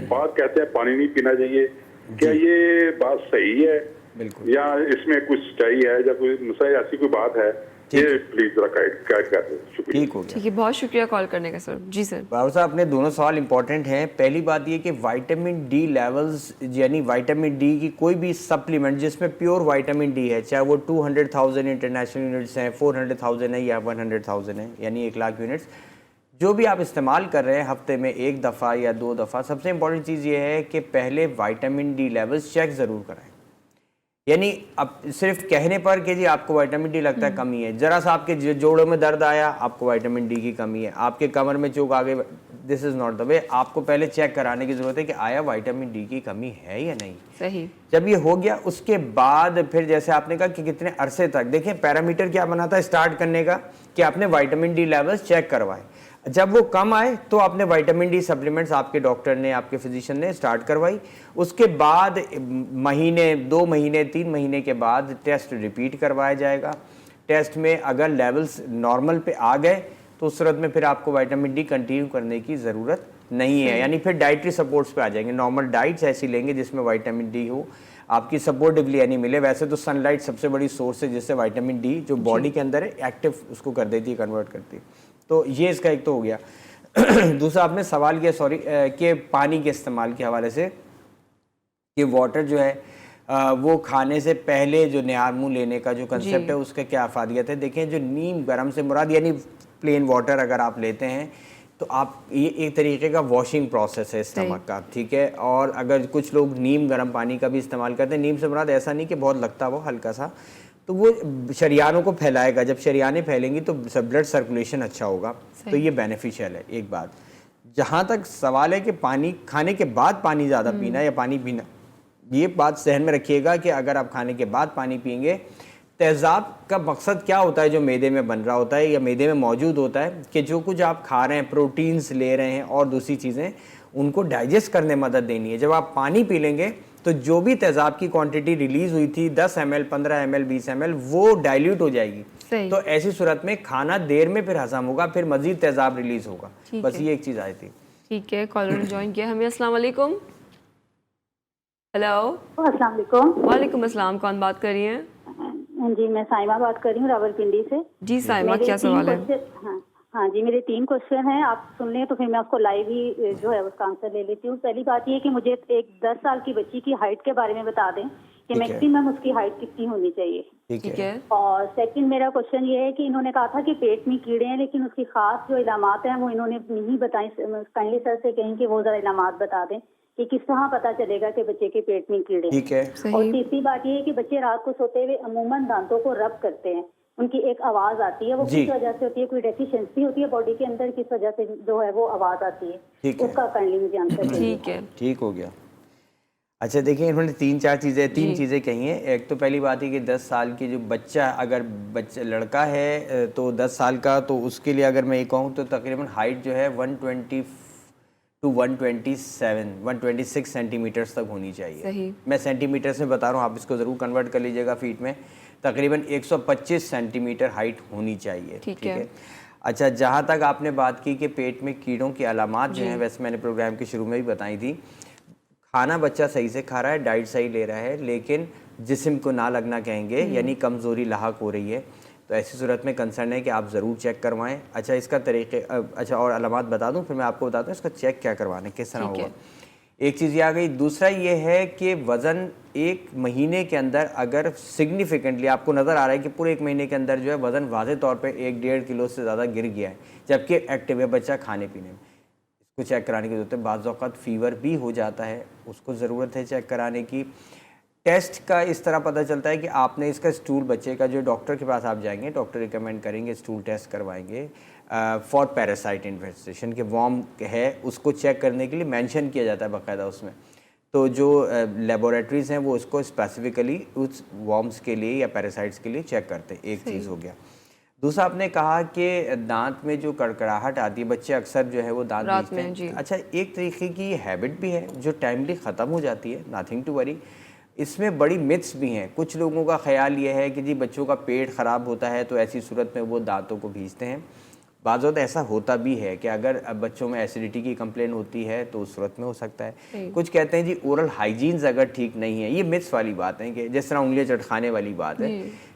बाद कहते हैं पानी नहीं पीना चाहिए, क्या ये बात सही है? बिल्कुल। या इसमें कुछ सच्चाई है या कोई मतलब ऐसी कोई बात है? ये प्लीज जरा गाइड कर दें। शुक्रिया। ठीक हो गया। ठीक है, बहुत शुक्रिया कॉल करने का सर। जी सर। बाबू साहब, अपने दोनों सवाल इंपॉर्टेंट हैं। पहली बात ये कि विटामिन डी लेवल्स, यानी विटामिन डी की कोई भी सप्लीमेंट जिसमें प्योर विटामिन डी है, चाहे वो 200,000 इंटरनेशनल यूनिट्स हैं, 400,000 है या 100,000 है, यानी 1,00,000 यूनिट्स, जो भी आप इस्तेमाल कर रहे हैं हफ्ते में एक दफ़ा या 2 दफ़ा, सबसे इंपॉर्टेंट चीज़ ये है कि पहले विटामिन डी लेवल्स चेक ज़रूर कराएं। यानी अब सिर्फ कहने पर कि जी आपको विटामिन डी लगता है कमी है, जरा सा आपके जोड़ों में दर्द आया, आपको विटामिन डी की कमी है, आपके कमर में चोट आ गई, this is not the way. आपको पहले चेक कराने की ज़रूरत है कि आया विटामिन डी की कमी है या नहीं। सही। जब ये हो गया उसके बाद फिर जैसे आपने कहा कि कितने अरसे तक, देखिए पैरामीटर क्या बना था स्टार्ट करने का कि आपने विटामिन डी लेवल्स चेक करवाए। जब वो कम आए तो आपने विटामिन डी सप्लीमेंट्स आपके डॉक्टर ने, आपके फिजिशियन ने स्टार्ट करवाई। उसके बाद महीने, 2 महीने, 3 महीने के बाद टेस्ट रिपीट करवाया जाएगा। टेस्ट में अगर लेवल्स नॉर्मल पे आ गए तो उस सूरत में फिर आपको विटामिन डी कंटिन्यू करने की ज़रूरत नहीं है, यानी फिर डाइटरी सपोर्ट्स पे आ जाएंगे। नॉर्मल डाइट्स ऐसी लेंगे जिसमें विटामिन डी हो, आपकी सपोर्टिवली यानी मिले। वैसे तो सनलाइट सबसे बड़ी सोर्स है जिससे विटामिन डी जो बॉडी के अंदर है एक्टिव उसको कर देती है, कन्वर्ट करती है। तो ये इसका एक तो हो गया। दूसरा आपने सवाल किया कि पानी के इस्तेमाल के हवाले से कि वाटर जो है वो खाने से पहले जो निहार मुँह लेने का जो कंसेप्ट है उसका क्या अफादियत है। देखें, जो नीम गर्म से मुराद यानी प्लेन वाटर अगर आप लेते हैं तो आप ये एक तरीके का वॉशिंग प्रोसेस है स्टमक का, ठीक है। और अगर कुछ लोग नीम गर्म पानी का भी इस्तेमाल करते हैं, नीम से मुराद ऐसा नहीं कि बहुत लगता वो हल्का सा, तो वो शरियानों को फैलाएगा। जब शरियानें फैलेंगी तो ब्लड सर्कुलेशन अच्छा होगा, तो ये बेनिफिशियल है। एक बात, जहाँ तक सवाल है कि पानी खाने के बाद पानी ज़्यादा पीना या पानी पीना, ये बात सहन में रखिएगा कि अगर आप खाने के बाद पानी पिएंगे, तेज़ाब का मकसद क्या होता है जो मैदे में बन रहा होता है या मैदे में मौजूद होता है कि जो कुछ आप खा रहे हैं, प्रोटीन्स ले रहे हैं और दूसरी चीज़ें, उनको डाइजेस्ट करने में मदद देनी है। जब आप पानी पी लेंगे तो जो भी तेज़ाब की क्वांटिटी रिलीज हुई थी 10 ml, 15 ml, 20 ml, वो डाइल्यूट हो जाएगी। तो ऐसी सूरत में खाना देर में फिर हजम होगा, फिर मजीद तेज़ाब रिलीज होगा। बस ये एक चीज़ आई थी। ठीक है, कॉलर ने ज्वाइन किया हमें। अस्सलाम वालेकुम। हेलो। अस्सलाम वालेकुम। वालेकुम अस्सलाम, कौन बात कर रही हैं? जी, मैं साइमा बात कर रही हूँ रावलपिंडी से। जी साइमा, क्या सवाल है? हाँ जी, मेरे 3 क्वेश्चन हैं, आप सुन लें तो फिर मैं उसको लाइव ही जो है उसका आंसर ले लेती हूँ। पहली बात ये कि मुझे एक 10 साल की बच्ची की हाइट के बारे में बता दें कि मैक्सिमम उसकी हाइट कितनी होनी चाहिए। ठीक है। और सेकंड मेरा क्वेश्चन ये है कि इन्होंने कहा था कि पेट में कीड़े हैं, लेकिन उसकी खास जो इलामात हैं वो इन्होंने नहीं बताई। काइंडली सर से कहें कि वो जरा इलामात बता दें कि किस तरह पता चलेगा कि बच्चे के पेट में कीड़े हैं। ठीक है। और सही। तीसरी बात ये है कि बच्चे रात को सोते हुए अमूमन दांतों को रब करते हैं, उनकी एक आवाज आती है, वो जी। किस वजह से होती है, कोई डेफिशिएंसी होती है बॉडी के अंदर, किस वजह से जो है वो आवाज आती है, ठीक है। उसका काइंडली मुझे आंसर दीजिए। ठीक है। ठीक हो गया। अच्छा देखिए, इन्होंने तीन जी। चीज़ें कही हैं। एक तो पहली बात है कि 10 साल की जो बच्चा, अगर बच्चा लड़का है तो 10 साल का, तो उसके लिए अगर मैं ये कहूँ तो तकरीबन हाइट जो है 120 टू 126 सेंटीमीटर्स तक होनी चाहिए। सही। मैं सेंटीमीटर्स में बता रहा हूँ, आप इसको ज़रूर कन्वर्ट कर लीजिएगा फीट में। तकरीबन 125 सेंटीमीटर हाइट होनी चाहिए। ठीक है। अच्छा, जहाँ तक आपने बात की कि पेट में कीड़ों की अलामात जो हैं, वैसे मैंने प्रोग्राम के शुरू में भी बताई थी। खाना बच्चा सही से खा रहा है, डाइट सही ले रहा है, लेकिन जिस्म को ना लगना कहेंगे, यानी कमज़ोरी लाहक हो रही है, तो ऐसी सूरत में कंसर्न है कि आप ज़रूर चेक करवाएं। अच्छा, इसका तरीके अच्छा और अलामात बता दूं, फिर मैं आपको बताता हूँ इसका चेक क्या करवाना है, किस तरह ठीक होगा। है। एक चीज़ ये आ गई। दूसरा ये है कि वज़न 1 महीने के अंदर अगर सिग्निफिकेंटली आपको नज़र आ रहा है कि पूरे 1 महीने के अंदर जो है वज़न वाज़े तौर पे 1-1.5 किलो से ज़्यादा गिर गया है, जबकि एक्टिव है बच्चा खाने पीने में, इसको चेक कराने की ज़रूरत है। बाज़ औक़ात फ़ीवर भी हो जाता है, उसको ज़रूरत है चेक कराने की। टेस्ट का इस तरह पता चलता है कि आपने इसका स्टूल, बच्चे का जो डॉक्टर के पास आप जाएंगे, डॉक्टर रिकमेंड करेंगे स्टूल टेस्ट करवाएंगे फॉर पैरासाइट इन्फेस्टेशन, के वॉर्म है उसको चेक करने के लिए मेंशन किया जाता है बाकायदा उसमें। तो जो लेबोरेटरीज़ हैं वो उसको स्पेसिफिकली उस वॉर्म्स के लिए या पैरासाइट्स के लिए चेक करते हैं। एक चीज़ हो गया। दूसरा, आपने कहा कि दांत में जो कड़कड़ाहट आती है, बच्चे अक्सर जो है वो दांत रात बीचते में, हैं। जी। अच्छा, एक तरीके की हैबिट भी है जो टाइमली ख़त्म हो जाती है, नथिंग टू वरी। इसमें बड़ी मिथ्स भी हैं। कुछ लोगों का ख्याल ये है कि जी बच्चों का पेट ख़राब होता है तो ऐसी सूरत में वो दांतों को भींचते हैं। बाज़ वक़्त ऐसा होता भी है कि अगर बच्चों में एसिडिटी की कंप्लेन होती है तो उस सूरत में हो सकता है। कुछ कहते हैं जी ओरल हाइजीन्स अगर ठीक नहीं है, ये मिथ्स वाली बात है कि जिस तरह उंगलियां चटखाने वाली बात है,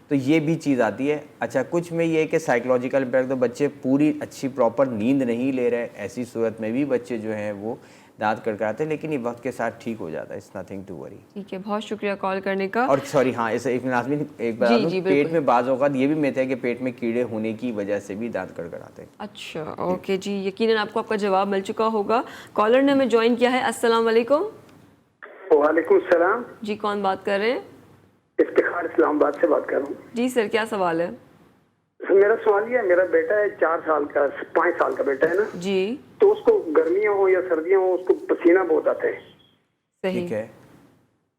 तो ये भी चीज़ आती है। अच्छा, कुछ में ये है कि साइकोलॉजिकल इम्पैक्ट, तो बच्चे पूरी अच्छी प्रॉपर नींद नहीं ले रहे, ऐसी सूरत में भी बच्चे जो हैं वो दांत कड़कड़ाते हैं, लेकिन ये वक्त के साथ ठीक हो जाता है। It's nothing to worry. ठीक है, बहुत शुक्रिया कॉल करने का। और सॉरी, हाँ, इसे एक नाज़मीन एक बता दूं, पेट में बाज़ औक़ात ये भी मिथ है कि पेट में कीड़े होने की वजह से भी दांत कड़कड़ाते हैं। अच्छा, ओके जी, यकीनन आपको आपका जवाब मिल चुका होगा। कॉलर ने हमें ज्वाइन किया है। अस्सलाम वालेकुम। वालेकुम सलाम जी, कौन बात कर रहे हैं? इफ्तिखार इस्लामाबाद से बात कर रहा हूँ। जी सर, क्या सवाल है? मेरा सवाल ये है, मेरा बेटा है 4 साल का, 5 साल का बेटा है ना जी। तो उसको गर्मियाँ हो या सर्दियाँ हो उसको पसीना बहुत आता है। सही। ठीक है।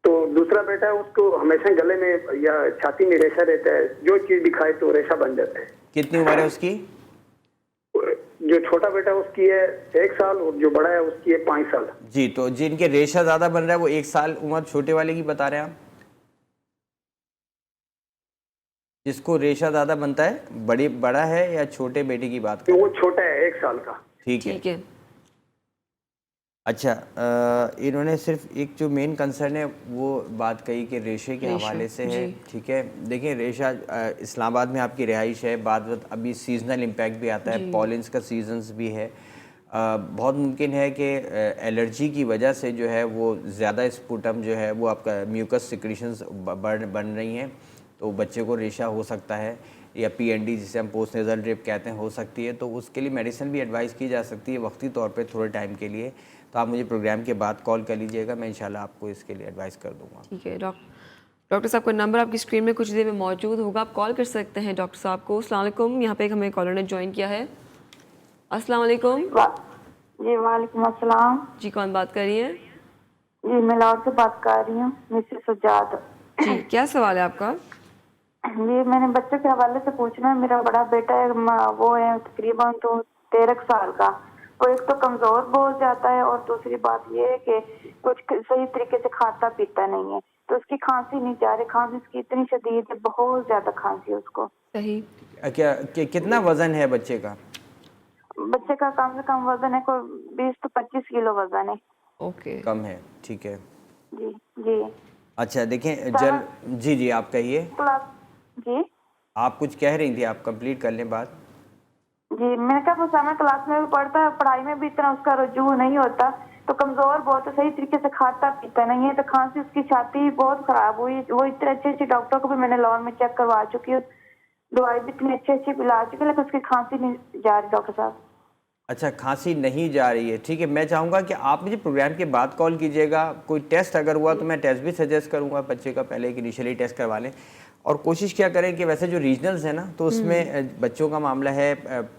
तो दूसरा बेटा है उसको हमेशा गले में या छाती में रेशा रहता है, जो चीज भी खाए तो रेशा बन जाता है। कितनी उम्र है उसकी? जो छोटा बेटा है उसकी है 1 साल और जो बड़ा है उसकी है 5 साल। जी, तो जिनके रेशा ज़्यादा बन रहा है वो 1 साल उम्र छोटे वाले की बता रहे हैं आप? जिसको रेशा ज़्यादा बनता है बड़ा है या छोटे बेटे की बात कर? वो छोटा है 1 साल का। ठीक है। ठीक है। अच्छा, इन्होंने सिर्फ एक जो मेन कंसर्न है वो बात कही कि रेशे के हवाले से है। ठीक है, देखिए रेशा इस्लामाबाद में आपकी रिहाइश है, बाद वक्त अभी सीजनल इम्पैक्ट भी आता है, पॉलिन्स का सीजन्स भी है। बहुत मुमकिन है कि एलर्जी की वजह से जो है वो ज़्यादा स्पुटम जो है वो आपका म्यूकस सिक्रीशंस बन रही हैं, तो बच्चे को रेशा हो सकता है, या पीएनडी जिसे हम पोस्ट नेज़ल ड्रिप कहते हैं हो सकती है। तो उसके लिए मेडिसिन भी एडवाइस की जा सकती है वक्ती तौर पे थोड़े टाइम के लिए। तो आप मुझे प्रोग्राम के बाद कॉल कर लीजिएगा, मैं इंशाल्लाह आपको इसके लिए एडवाइस कर दूंगा। ठीक है। डॉक्टर साहब का नंबर आपकी स्क्रीन में कुछ देर में मौजूद होगा, आप कॉल कर सकते हैं डॉक्टर साहब को। अस्सलाम वालेकुम। यहाँ पे हमें कॉलर ने ज्वाइन किया है। अस्सलाम वालेकुम। जी वालेकुम अस्सलाम। जी, कौन बात कर रही है? जी मैं लाहौर से बात कर रही हूँ, मिसेस सज्जाद। जी, क्या सवाल है आपका? जी मैंने बच्चों के हवाले से पूछना है। मेरा बड़ा बेटा है, वो है तकरीबन तो 13 साल का। वो एक तो कमजोर बहुत जाता है और दूसरी बात ये है कि कुछ सही तरीके से खाता पीता नहीं है, तो उसकी खांसी नहीं जा रही। खांसी उसकी इतनी शदीद है, बहुत ज्यादा खांसी है उसको। सही। कितना वजन है बच्चे का? बच्चे का कम से कम वजन है कोई 20 से 25 किलो वजन है। ओके, कम है। ठीक है जी जी। अच्छा, देखें जी आप कहिए। क्लास जी आप कुछ कह रही थी, आप कंप्लीट कर लें बात। जी मैंने कहा वो समय क्लास में भी पढ़ता है, पढ़ाई में भी इतना उसका रुझू नहीं होता, तो कमजोर बहुत है, सही तरीके से खाता पीता नहीं है, तो खांसी उसकी छाती बहुत खराब हुई। वो इतने अच्छे डॉक्टर को भी मैंने लाहौर में चेक करवा चुकी हूँ, दवाई भी इतनी अच्छी पिला चुकी है, लेकिन उसकी खांसी नहीं जा रही डॉक्टर साहब। अच्छा, खांसी नहीं जा रही है, ठीक है। मैं चाहूँगा कि आप मुझे प्रोग्राम के बाद कॉल कीजिएगा। कोई टेस्ट अगर हुआ तो मैं टेस्ट भी सजेस्ट करूँगा बच्चे का, पहले एक इनिशियली टेस्ट करवा लें। और कोशिश क्या करें कि वैसे जो रीजनल्स हैं ना, तो उसमें बच्चों का मामला है,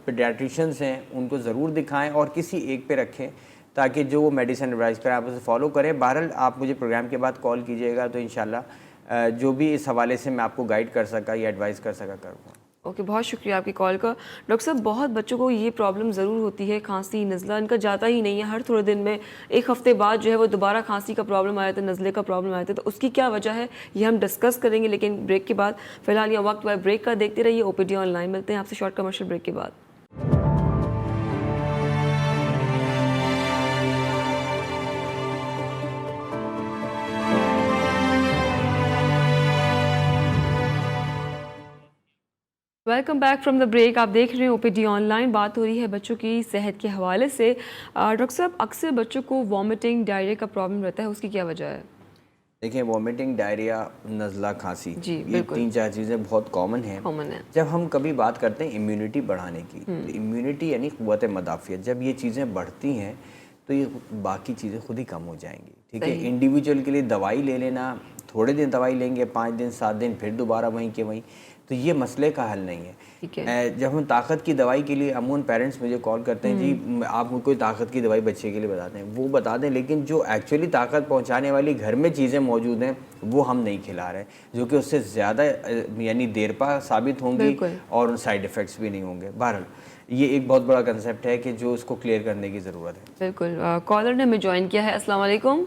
पीडियाट्रिशियंस हैं, उनको ज़रूर दिखाएं और किसी एक पे रखें, ताकि जो वो मेडिसिन एडवाइस करें आप उसे फॉलो करें। बहरहाल आप मुझे प्रोग्राम के बाद कॉल कीजिएगा, तो इंशाल्लाह जो भी इस हवाले से मैं आपको गाइड कर सका या एडवाइस कर सका करूँगा। ओके, बहुत शुक्रिया आपकी कॉल का। डॉक्टर साहब, बहुत बच्चों को ये प्रॉब्लम ज़रूर होती है, खांसी नज़ला इनका जाता ही नहीं है। हर थोड़े दिन में, एक हफ्ते बाद जो है वो दोबारा खांसी का प्रॉब्लम आया था, नज़ले का प्रॉब्लम आया था। तो उसकी क्या वजह है ये हम डिस्कस करेंगे, लेकिन ब्रेक के बाद। फिलहाल यह वक्त हुआ ब्रेक का, देखते रहिए OPD ऑनलाइन। मिलते हैं आपसे शॉर्ट कमर्शियल ब्रेक के बाद। Welcome back from the break. आप देख रहे हैं OPD ऑनलाइन। बात हो रही है बच्चों की सेहत के हवाले से। डॉक्टर साहब, अक्सर बच्चों को वॉमिटिंग, डायरिया का प्रॉब्लम रहता है, उसकी क्या वजह है? देखिए, वॉमिटिंग, डायरिया, नज़ला, खांसी, जी, ये बिल्कुल 3-4 चीज़ें बहुत कॉमन हैं। जब हम कभी बात करते हैं इम्यूनिटी बढ़ाने की, तो इम्यूनिटी यानी क़ुव्वत मदाफ़ियत, जब ये चीज़ें बढ़ती हैं तो ये बाकी चीज़ें खुद ही कम हो जाएंगी, ठीक है। इंडिविजुअल के लिए दवाई ले लेना, थोड़े दिन दवाई लेंगे, 5 दिन 7 दिन, फिर दोबारा वहीं के वहीं, तो ये मसले का हल नहीं है। ठीक है। जब हम ताकत की दवाई के लिए, अमूमन पेरेंट्स मुझे कॉल करते हैं, जी आप कोई ताकत की दवाई बच्चे के लिए बताते हैं, वो बता दें, लेकिन जो एक्चुअली ताकत पहुंचाने वाली घर में चीज़ें मौजूद हैं वो हम नहीं खिला रहे, जो कि उससे ज़्यादा यानी देरपा साबित होंगी और साइड इफ़ेक्ट्स भी नहीं होंगे। बहरहाल ये एक बहुत बड़ा कंसेप्ट है कि जो उसको क्लियर करने की ज़रूरत है। बिल्कुल। कॉलर ने हमें ज्वाइन किया है। अस्सलाम वालेकुम।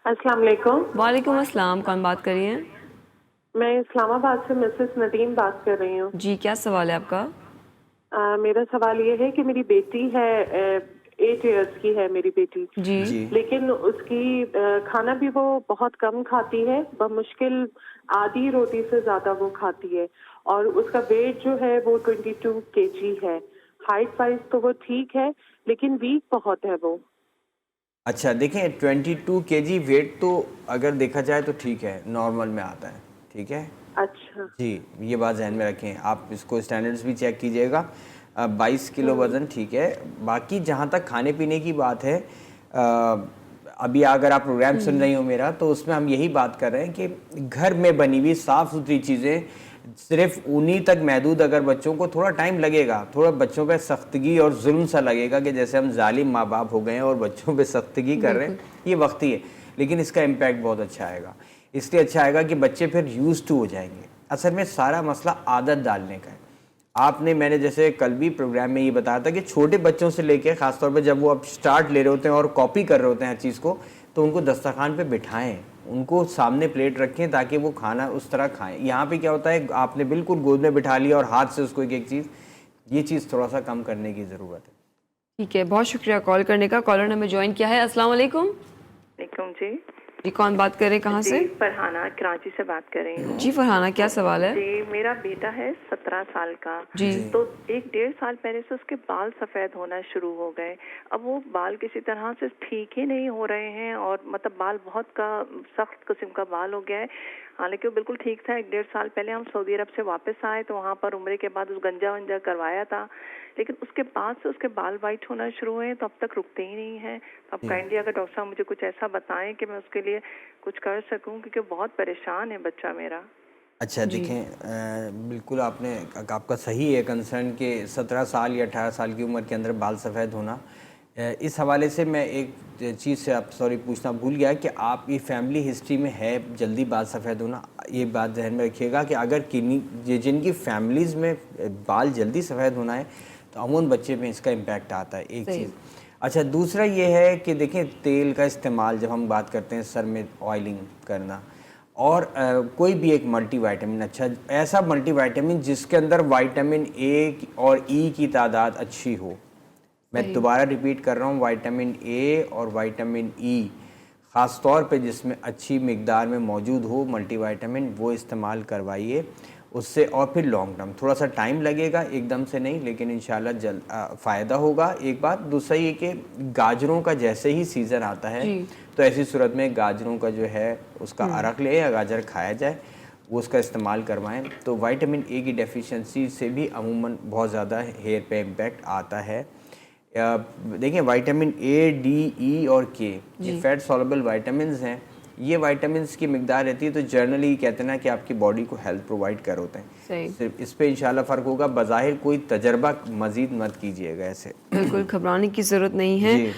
अस्सलाम वालेकुम। वालेकुम अस्सलाम। कौन बात कर रही हैं? मैं इस्लामाबाद से मिसेस नदीम बात कर रही हूँ। जी, क्या सवाल है आपका? मेरा सवाल ये है कि मेरी बेटी है, 8 इयर्स की है मेरी बेटी जी। लेकिन उसकी खाना भी वो बहुत कम खाती है, बमुश्किल आधी रोटी से ज्यादा वो खाती है, और उसका वेट जो है वो 22 kg है। हाइट वाइज तो वो ठीक है, लेकिन वीक बहुत है वो। अच्छा, देखें 22 kg वेट तो अगर देखा जाए तो ठीक है, नॉर्मल में आता है, ठीक है। अच्छा जी, ये बात ध्यान में रखें। आप इसको स्टैंडर्ड्स भी चेक कीजिएगा। 22 किलो वज़न ठीक है। बाकी जहाँ तक खाने पीने की बात है, अभी अगर आप प्रोग्राम सुन रही हो मेरा, तो उसमें हम यही बात कर रहे हैं कि घर में बनी हुई साफ़ सुथरी चीज़ें, सिर्फ उन्हीं तक महदूद। अगर बच्चों को थोड़ा टाइम लगेगा, थोड़ा बच्चों पे सख्तगी और जुल्म सा लगेगा कि जैसे हम जालिम माँ बाप हो गए हैं और बच्चों पे सख्तगी कर रहे हैं, ये वक्ती है, लेकिन इसका इम्पैक्ट बहुत अच्छा आएगा। इसलिए अच्छा आएगा कि बच्चे फिर यूज्ड टू हो जाएंगे। असल में सारा मसला आदत डालने का है। आपने, मैंने जैसे कल भी प्रोग्राम में ये बताया था कि छोटे बच्चों से लेके ख़ासतौर पर जब वो अब स्टार्ट ले रहे होते हैं और कॉपी कर रहे होते हैं हर चीज़ को, तो उनको दस्तरखान पे बिठाएं, उनको सामने प्लेट रखें ताकि वो खाना उस तरह खाएं। यहाँ पे क्या होता है, आपने बिल्कुल गोद में बिठा लिया और हाथ से उसको एक एक चीज़, ये चीज़ थोड़ा सा कम करने की ज़रूरत है। ठीक है, बहुत शुक्रिया कॉल करने का। कॉलर ने हमें ज्वाइन किया है। अस्सलाम वालेकुम। जी जी, कौन बात कर रहे हैं, कहाँ से? फरहाना, कराची से बात कर रही हूँ। जी फरहाना, क्या सवाल है? जी, मेरा बेटा है 17 साल का। जी। तो 1-1.5 साल पहले से उसके बाल सफेद होना शुरू हो गए। अब वो बाल किसी तरह से ठीक ही नहीं हो रहे हैं, और मतलब बाल बहुत का सख्त किस्म का बाल हो गया है। हालांकि वो बिल्कुल ठीक था। 1-1.5 साल पहले हम सऊदी अरब से वापस आए, तो वहाँ पर उम्रे के बाद उस गंजा वंजा करवाया था, लेकिन उसके बाद से उसके बाल वाइट होना शुरू हुए, तो अब तक रुकते ही नहीं हैं। तो अब काइंडली अगर डॉक्टर साहब मुझे कुछ ऐसा बताएं कि मैं उसके लिए कुछ कर सकूं, क्योंकि बहुत परेशान है बच्चा मेरा। अच्छा, देखें, बिल्कुल आपका सही है कंसर्न कि 17 साल या 18 साल की उम्र के अंदर बाल सफ़ेद होना। इस हवाले से मैं एक चीज़ से आप पूछना भूल गया कि आप ये फैमिली हिस्ट्री में है जल्दी बाल सफ़ेद होना। ये बात ध्यान में रखिएगा कि अगर जिनकी फैमिलीज़ में बाल जल्दी सफ़ेद होना है, तो अमूमन बच्चे में इसका इम्पैक्ट आता है, एक चीज़। अच्छा, दूसरा ये है कि देखें, तेल का इस्तेमाल जब हम बात करते हैं, सर में ऑयलिंग करना, और कोई भी एक मल्टीविटामिन, अच्छा ऐसा मल्टीविटामिन जिसके अंदर विटामिन ए और ई की तादाद अच्छी हो। मैं दोबारा रिपीट कर रहा हूँ, विटामिन ए और विटामिन ई ख़ास तौर पे जिसमें अच्छी मिकदार में मौजूद हो मल्टीविटामिन, वो इस्तेमाल करवाइए उससे। और फिर लॉन्ग टर्म, थोड़ा सा टाइम लगेगा, एकदम से नहीं, लेकिन इंशाल्लाह जल्द फ़ायदा होगा। एक बात। दूसरा ये कि गाजरों का जैसे ही सीज़न आता है, तो ऐसी सूरत में गाजरों का जो है उसका अरक ले या गाजर खाया जाए, वो उसका इस्तेमाल करवाएं। तो विटामिन ए की डेफिशिएंसी से भी अमूमन बहुत ज़्यादा हेयर पे इम्पैक्ट आता है। देखिए विटामिन ए, डी, ई और के ये फैट सॉल्युबल विटामिन्स हैं। ये विटामिन्स की मिकदार रहती है तो जनरली कहते हैं ना कि आपकी बॉडी को हेल्थ प्रोवाइड कर होते हैं। सिर्फ इस पे इंशाल्लाह फ़र्क होगा। बज़ाहिर कोई तजर्बा मज़ीद मत कीजिएगा ऐसे। बिल्कुल घबराने की ज़रूरत नहीं है।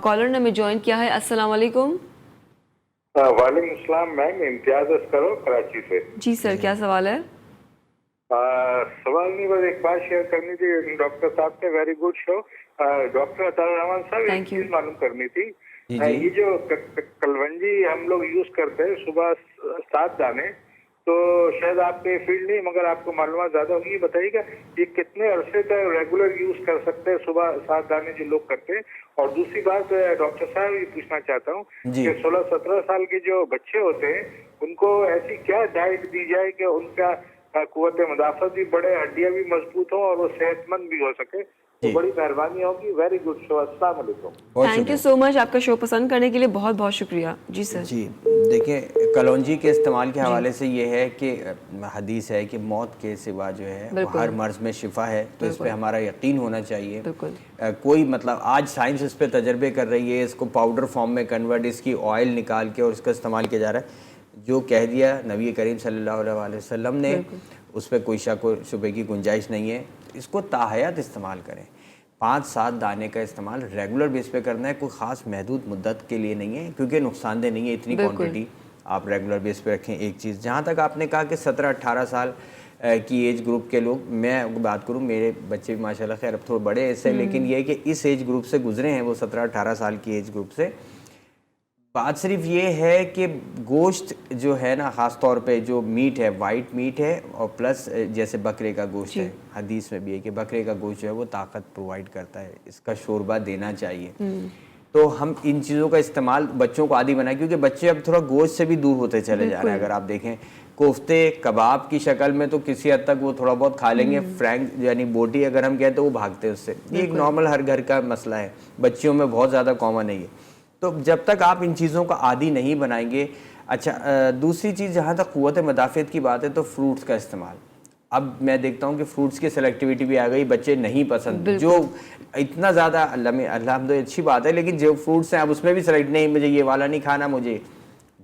कॉलर ने हमें ज्वाइन किया है। अस्सलाम वालेकुम। वालेकुम अस्सलाम मैम, इम्तियाज अस्कर कराची से। जी सर, क्या सवाल है? सवाल नहीं, बस एक बात शेयर करनी थी डॉक्टर साहब से। Very good show doctor Atar Rahman साहब। एक चीज मालूम करनी थी, ये जो कलवंजी हम लोग यूज करते हैं सुबह 7 दाने, तो शायद आपके फील्ड नहीं मगर आपको मालूम ज्यादा होगी, बताइएगा ये कितने अरसे तक रेगुलर यूज कर सकते हैं सुबह 7 दाने जो लोग करते हैं। और दूसरी बात डॉक्टर साहब ये पूछना चाहता हूँ कि 16-17 साल के जो बच्चे होते हैं उनको ऐसी क्या डाइट दी जाए कि उनका कुव्वत मुदाफत भी बढ़े, हड्डियां भी मजबूत हो और वो सेहतमंद भी हो सके। तो बड़ी मेहरबानी होगी। Very good show. अस्सलाम वालेकुम। थैंक यू सो मच, आपका शो पसंद करने के लिए बहुत बहुत शुक्रिया। जी सर। जी देखिए, कलौंजी के इस्तेमाल के हवाले से ये है कि हदीस है कि मौत के सिवा जो है हर मर्ज में शिफा है, तो इस पर हमारा यकीन होना चाहिए। कोई मतलब आज साइंस इस पर तजर्बे कर रही है, इसको पाउडर फॉर्म में कन्वर्ट, इसकी ऑयल निकाल के और इसका इस्तेमाल किया जा रहा है। जो कह दिया नबी करीम सल्लल्लाहु अलैहि वसल्लम ने, उस पर कोई शक व शुबे की गुंजाइश नहीं है। इसको ताहयात इस्तेमाल करें। 5-7 दाने का इस्तेमाल रेगुलर बेस पे करना है, कोई ख़ास महदूद मुद्दत के लिए नहीं है, क्योंकि नुकसानदेह नहीं है। इतनी क्वांटिटी आप रेगुलर बेस पे रखें। एक चीज़, जहाँ तक आपने कहा कि 17-18 साल की एज ग्रुप के लोग, मैं बात करूँ, मेरे बच्चे भी माशाल्लाह खैर अब थोड़े बड़े ऐसे, लेकिन ये है कि इस एज ग्रुप से गुजरे हैं वो 17-18 साल की एज ग्रुप से। बात सिर्फ ये है कि गोश्त जो है ना, ख़ास तौर पे जो मीट है, वाइट मीट है, और प्लस जैसे बकरे का गोश्त है, हदीस में भी है कि बकरे का गोश्त जो है वो ताकत प्रोवाइड करता है, इसका शोरबा देना चाहिए। तो हम इन चीज़ों का इस्तेमाल बच्चों को आदी बनाए, क्योंकि बच्चे अब थोड़ा गोश्त से भी दूर होते चले जा रहे हैं। अगर आप देखें कोफ्ते कबाब की शक्ल में तो किसी हद तक वो थोड़ा बहुत खा लेंगे, फ्रैंक यानी बोटी अगर हम कहें तो वो भागते हैं उससे। ये एक नॉर्मल हर घर का मसला है, बच्चियों में बहुत ज़्यादा कॉमन है ये। तो जब तक आप इन चीज़ों का आदी नहीं बनाएंगे। अच्छा, दूसरी चीज़ जहाँ तक क़ुव्वत मुदाफ़ियत की बात है तो फ्रूट्स का इस्तेमाल। अब मैं देखता हूँ कि फ्रूट्स की सेलेक्टिविटी भी आ गई, बच्चे नहीं पसंद जो इतना ज़्यादा, अल्हम्दुलिल्लाह अच्छी बात है, लेकिन जो फ्रूट्स हैं अब उसमें भी सेलेक्ट नहीं, मुझे ये वाला नहीं खाना, मुझे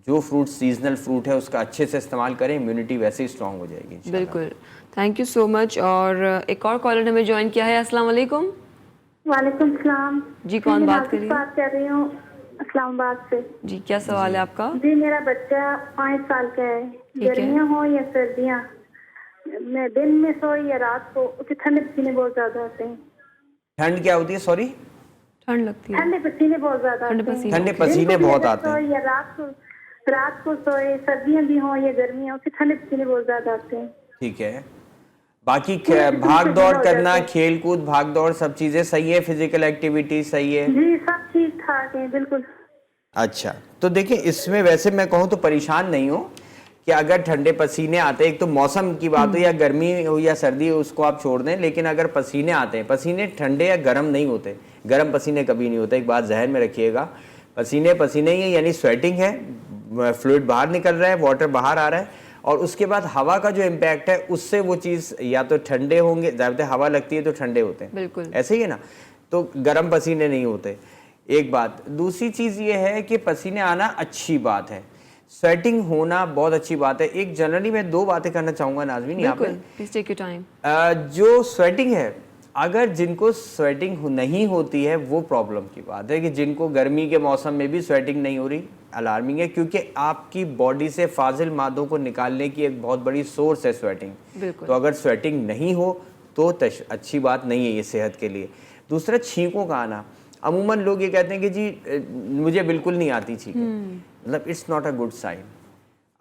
जो फ्रूट सीजनल फ्रूट है उसका अच्छे से इस्तेमाल करें, इम्यूनिटी वैसे ही स्ट्रॉन्ग हो जाएगी। बिल्कुल, थैंक यू सो मच। और एक और कॉलर ने हमें ज्वाइन किया है। अस्सलाम वालेकुम। वालेकुम सलाम। जी, कौन बात कर रही है? बात कर रही हूँ इस्लामाबाद से। जी, क्या सवाल है आपका? जी, मेरा बच्चा 5 साल का है। गर्मियाँ हो या सर्दियाँ, मैं दिन में सोई या रात को, उसके ठंडे पसीने बहुत ज्यादा आते हैं। ठंड क्या होती है? सॉरी, ठंड लगती है। ठंडे पसीने बहुत ज्यादा आते हैं। ठंडे पसीने बहुत आते हैं। या रात को सोए, सर्दियाँ भी हो या गर्मियाँ, उसके ठंडे पसीने बहुत ज्यादा आते हैं। ठीक है। बाकी भाग दौड़ करना, खेल कूद, भाग दौड़ सब चीजें सही है, फिजिकल एक्टिविटी सही है? जी, सब ठीक ठाक है, बिल्कुल। अच्छा, तो देखिए इसमें वैसे मैं कहूँ तो परेशान नहीं हो कि अगर ठंडे पसीने आते हैं, एक तो मौसम की बात हो या गर्मी हो या सर्दी हो उसको आप छोड़ दें, लेकिन अगर पसीने आते हैं, पसीने ठंडे या गर्म नहीं होते, गर्म पसीने कभी नहीं होते, एक बात जहन में रखिएगा। पसीने पसीने ही यानी स्वेटिंग है, फ्लूइड बाहर निकल रहा है, वाटर बाहर आ रहा है, और उसके बाद हवा का जो इम्पैक्ट है उससे वो चीज़ या तो ठंडे होंगे, ज़्यादा हवा लगती है तो ठंडे होते हैं, बिल्कुल ऐसे ही है ना, तो गर्म पसीने नहीं होते। एक बात, दूसरी चीज़ ये है कि पसीने आना अच्छी बात है, स्वेटिंग होना बहुत अच्छी बात है। एक जनरली मैं 2 बातें करना चाहूँगा नाज़मीन यहाँ पे। Please take your time. जो स्वेटिंग है, अगर जिनको स्वेटिंग नहीं होती है वो प्रॉब्लम की बात है, कि जिनको गर्मी के मौसम में भी स्वेटिंग नहीं हो रही, अलार्मिंग है, क्योंकि आपकी बॉडी से फाजिल मादों को निकालने की एक बहुत बड़ी सोर्स है स्वेटिंग। तो अगर स्वेटिंग नहीं हो तो अच्छी बात नहीं है ये सेहत के लिए। दूसरा, छींकों का आना, अमूमन लोग ये कहते हैं कि जी मुझे बिल्कुल नहीं आती छींकें, मतलब it's not a good sign.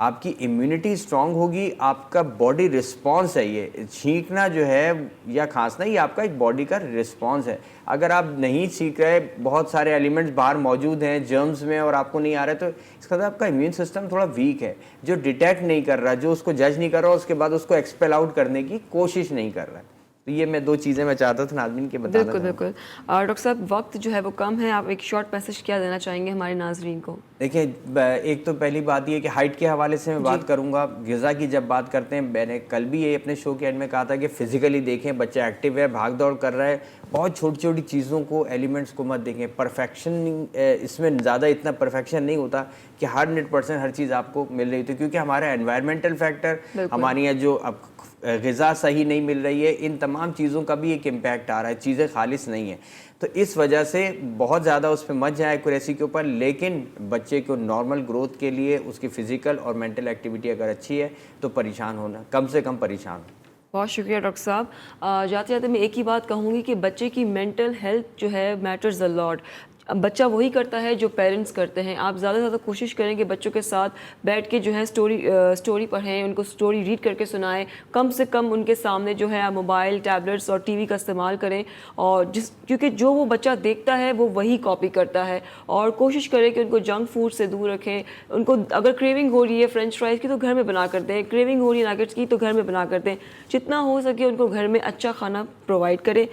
आपकी इम्यूनिटी स्ट्रांग होगी, आपका बॉडी रिस्पॉन्स है, ये छींकना जो है या खांसना, ये आपका एक बॉडी का रिस्पॉन्स है। अगर आप नहीं छींक रहे, बहुत सारे एलिमेंट्स बाहर मौजूद हैं जर्म्स में और आपको नहीं आ रहा है, तो इसका मतलब आपका इम्यून सिस्टम थोड़ा वीक है, जो डिटेक्ट नहीं कर रहा, जो उसको जज नहीं कर रहा, उसके बाद उसको एक्सपेल आउट करने की कोशिश नहीं कर रहा है। तो ये मैं 2 चीज़ें मैं चाहता था नाज़रीन के बताना। बिल्कुल बिल्कुल। डॉक्टर साहब वक्त जो है वो कम है, आप एक शॉर्ट मैसेज क्या देना चाहेंगे हमारे नाजरीन को? देखिए, एक तो पहली बात ये कि हाइट के हवाले से मैं बात करूंगा। ग़िज़ा की जब बात करते हैं, मैंने कल भी ये अपने शो के एंड में कहा था कि फ़िज़िकली देखें, बच्चा एक्टिव है, भाग दौड़ कर रहा है, बहुत छोटी छोटी चीज़ों को, एलिमेंट्स को मत देखें। परफेक्शन, इसमें ज़्यादा इतना परफेक्शन नहीं होता कि 100% हर चीज़ आपको मिल रही थी, क्योंकि हमारा एनवायरमेंटल फैक्टर, हमारी यहाँ जो अब ग़िज़ा सही नहीं मिल रही है, इन तमाम चीज़ों का भी एक इम्पैक्ट आ रहा है, चीज़ें खालिस नहीं है। तो इस वजह से बहुत ज़्यादा उस पर मत जाए एक्यूरेसी के ऊपर, लेकिन बच्चे को नॉर्मल ग्रोथ के लिए उसकी फ़िज़िकल और मेंटल एक्टिविटी अगर अच्छी है तो परेशान होना, कम से कम परेशान हो। बहुत शुक्रिया डॉक्टर साहब। जाते जाते मैं एक ही बात कहूँगी कि बच्चे की मेंटल हेल्थ जो है मैटर्स अ लॉट। बच्चा वही करता है जो पेरेंट्स करते हैं। आप ज़्यादा से ज़्यादा कोशिश करें कि बच्चों के साथ बैठ के जो है स्टोरी पढ़ें, उनको स्टोरी रीड करके सुनाएं। कम से कम उनके सामने जो है मोबाइल, टैबलेट्स और टीवी का इस्तेमाल करें, और क्योंकि जो वो बच्चा देखता है वो वही कॉपी करता है। और कोशिश करें कि उनको जंक फूड से दूर रखें। उनको अगर क्रेविंग हो रही है फ्रेंच फ्राइज़ की तो घर में बना कर दें, क्रेविंग हो रही है नगेट्स की तो घर में बना कर दें। जितना हो सके उनको घर में अच्छा खाना प्रोवाइड करें।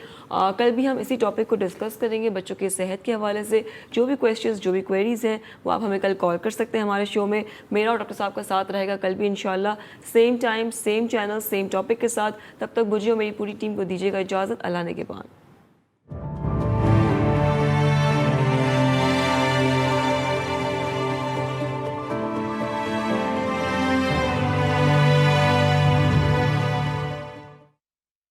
कल भी हम इसी टॉपिक को डिस्कस करेंगे बच्चों की सेहत के हवाले से। जो भी क्वेश्चंस, जो भी क्वेरीज़ हैं वो आप हमें कल कॉल कर सकते हैं हमारे शो में। मेरा और डॉक्टर साहब का साथ रहेगा कल भी इंशाल्लाह, same time, same channel, same topic के साथ। तब तक मुझे और मेरी पूरी टीम को दीजिएगा इजाज़त। अल्लाह ने के बाद।